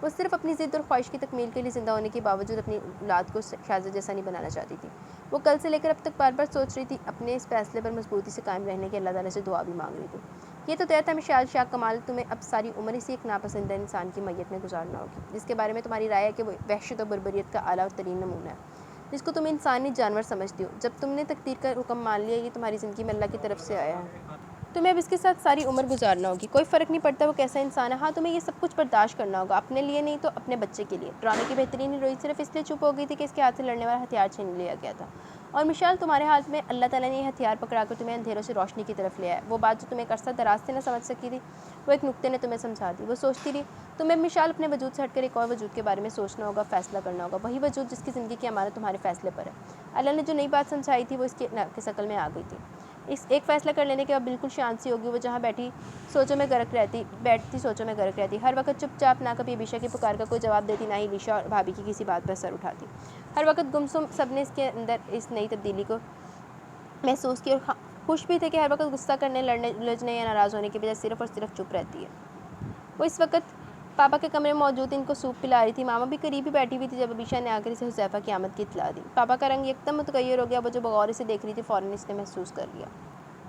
وہ صرف اپنی ضد اور خواہش کی تکمیل کے لیے زندہ ہونے کے باوجود اپنی اولاد کو شاہ زر جیسا نہیں بنانا چاہتی تھی. وہ کل سے لے کر اب تک بار بار سوچ رہی تھی، اپنے اس فیصلے پر مضبوطی سے قائم رہنے کی اللہ تعالیٰ سے دعا بھی مانگ رہی تھی. یہ تو طے تھا مشال شاہ کمال، تمہیں اب ساری عمر اسی ایک ناپسندیدہ انسان کی میت میں گزارنا ہوگی جس کے بارے میں تمہاری رائے ہے کہ وہ وحشت و بربریت کا اعلیٰ ترین نمونہ ہے، جس کو تم انسان نہیں جانور سمجھتی ہو. جب تم نے تقدیر کا حکم مان لیا، یہ تمہاری زندگی میں اللہ کی طرف سے آیا ہے، تمہیں اب اس کے ساتھ ساری عمر گزارنا ہوگی. کوئی فرق نہیں پڑتا وہ کیسا انسان ہے. ہاں، تمہیں یہ سب کچھ برداشت کرنا ہوگا، اپنے لیے نہیں تو اپنے بچے کے لیے. ڈرامے کی بہترین ہیروئن صرف اس لیے چپ ہو گئی تھی کہ اس کے ہاتھ سے لڑنے والا ہتھیار چھین لیا گیا تھا. اور مشال، تمہارے ہاتھ میں اللہ تعالیٰ نے یہ ہتھیار پکڑا کر تمہیں اندھیروں سے روشنی کی طرف لے آیا. وہ بات جو تم ایک عرصہ دراز سے نہ سمجھ سکی تھی، وہ ایک نقطے نے تمہیں سمجھا دی. وہ سوچتی رہی، تمہیں مشال اپنے وجود سے ہٹ کر ایک اور وجود کے بارے میں سوچنا ہوگا، فیصلہ کرنا ہوگا. وہی وجود جس کی زندگی کی امانت تمہارے فیصلے پر ہے. اللہ نے جو نئی بات سمجھائی تھی وہ اس کی عقل میں آ گئی تھی. اس ایک فیصلہ کر لینے کے بعد بالکل شانت سی ہوگی. وہ جہاں بیٹھی سوچوں میں غرق رہتی. ہر وقت چپ چاپ، نہ کبھی علیشا کی پکار کا کوئی جواب دیتی، نہ ہی علیشا اور بھابھی کی کسی بات پر سر اٹھاتی. ہر وقت گمسم. سب نے اس کے اندر اس نئی تبدیلی کو محسوس کی اور خوش بھی تھے کہ ہر وقت غصہ کرنے، لڑنے، الجھنے یا ناراض ہونے کے بجائے صرف اور صرف چپ رہتی ہے. وہ اس وقت پاپا کے کمرے میں موجود ان کو سوپ پلا رہی تھی. ماما بھی قریب ہی بیٹھی ہوئی تھی جب علیشا نے آ کر اسے حذیفہ کی آمد کی اطلاع دی. پاپا کا رنگ یکدم متغیر ہو گیا. وہ جو بغور اسے دیکھ رہی تھی فوراً اس نے محسوس کر لیا.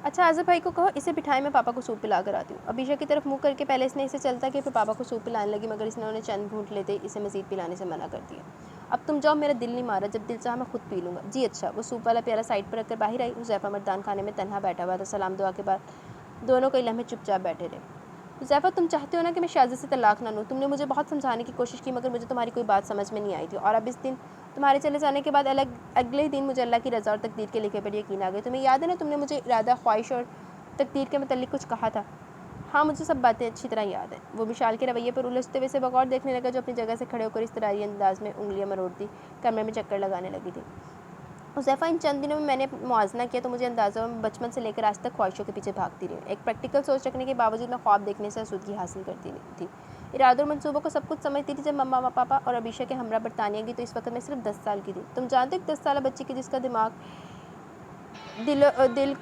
اچھا، اظہر بھائی کو کہو اسے بٹھائیں، میں پاپا کو سوپ پلا کر آتی ہوں. علیشا کی طرف منہ کر کے پہلے اس نے اسے چلتا کہ پھر پاپا کو سوپ پلانے لگی، مگر اس نے انہیں چند گھونٹ لیتے اسے مزید پلانے سے منع کر دیا. اب تم جاؤ، میرا دل نہیں مارا، جب دل چاہا میں خود پی لوں گا. جی اچھا. وہ سوپ والا پیالہ سائڈ پر رکھ کر باہر آئی. حذیفہ مردان خانے میں تنہا بیٹھا ہوا تھا. سلام دعا کے بعد دونوں کئی لمحے چپ چاپ بیٹھے رہے. حذیفہ، تم چاہتے ہو نا کہ میں شاہ زر سے طلاق نہ لوں. تم نے مجھے بہت سمجھانے کی کوشش کی مگر مجھے تمہاری کوئی بات سمجھ میں نہیں آئی تھی، اور اب اس دن تمہارے چلے جانے کے بعد اگلے ہی دن مجھے اللہ کی رضا اور تقدیر کے لکھے پر یقین آ گئی. تمہیں یاد ہے نا، تم نے مجھے ارادہ، خواہش اور تقدیر کے متعلق کچھ کہا تھا؟ ہاں، مجھے سب باتیں اچھی طرح یاد ہیں. وہ مشال کے رویے پر الجھتے ہوئے اسے بغور دیکھنے لگا جو اپنی جگہ سے کھڑے ہو کر اضطراری انداز میں انگلیاں مروڑتی کمرے میں چکر لگانے لگی تھی. حذیفہ، ان چند دنوں میں میں نے موازنہ کیا تو مجھے اندازہ ہوا میں بچپن سے لے کر آج تک خواہشوں کے پیچھے بھاگتی رہی ہوں. ایک پریکٹیکل سوچ رکھنے کے باوجود میں خواب دیکھنے سے آسودگی حاصل کرتی تھی. ارادوں اور منصوبوں کو سب کچھ سمجھتی تھی. جب مما پاپا اور علیشا کے ہمراہ برطانیہ گئی تو اس وقت میں صرف 10 سال کی تھی. تم جانتے ہو، ایک 10 سالہ بچی کی جس کا دماغ دل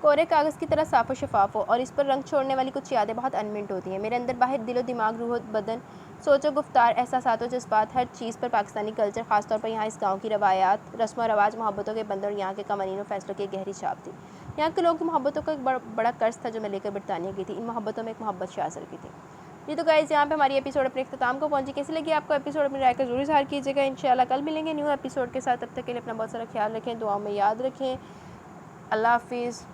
کورے کاغذ کی طرح صاف و شفاف ہو اور اس پر رنگ چھوڑنے والی کچھ یادیں بہت انمنٹ ہوتی ہیں. میرے اندر باہر، دل و دماغ، روح و بدن، سوچ و گفتار، احساسات و جذبات، ہر چیز پر پاکستانی کلچر، خاص طور پر یہاں اس گاؤں کی روایات، رسم و رواج، محبتوں کے بندر اور یہاں کے قوانین و فیصلوں کی ایک گہری چھاپ تھی یہاں کے لوگوں کی محبتوں کا ایک بڑا قرض تھا جو میں لے کر برطانیہ کی تھی. ان محبتوں میں ایک محبت شاہ کی تھی. جی تو گائز یہاں پہ ہماری ایپیسوڈ اپنے اختتام کو پہنچی. کیسی لگی آپ کو ایپیسوڈ؟ اپنی رائے کا ضرور اظہار کیجیے گا. انشاءاللہ کل ملیں گے نیو ایپیسوڈ کے ساتھ. تب تک کے لیے اپنا بہت سارا خیال رکھیں, دعاؤں میں یاد رکھیں. اللہ حافظ.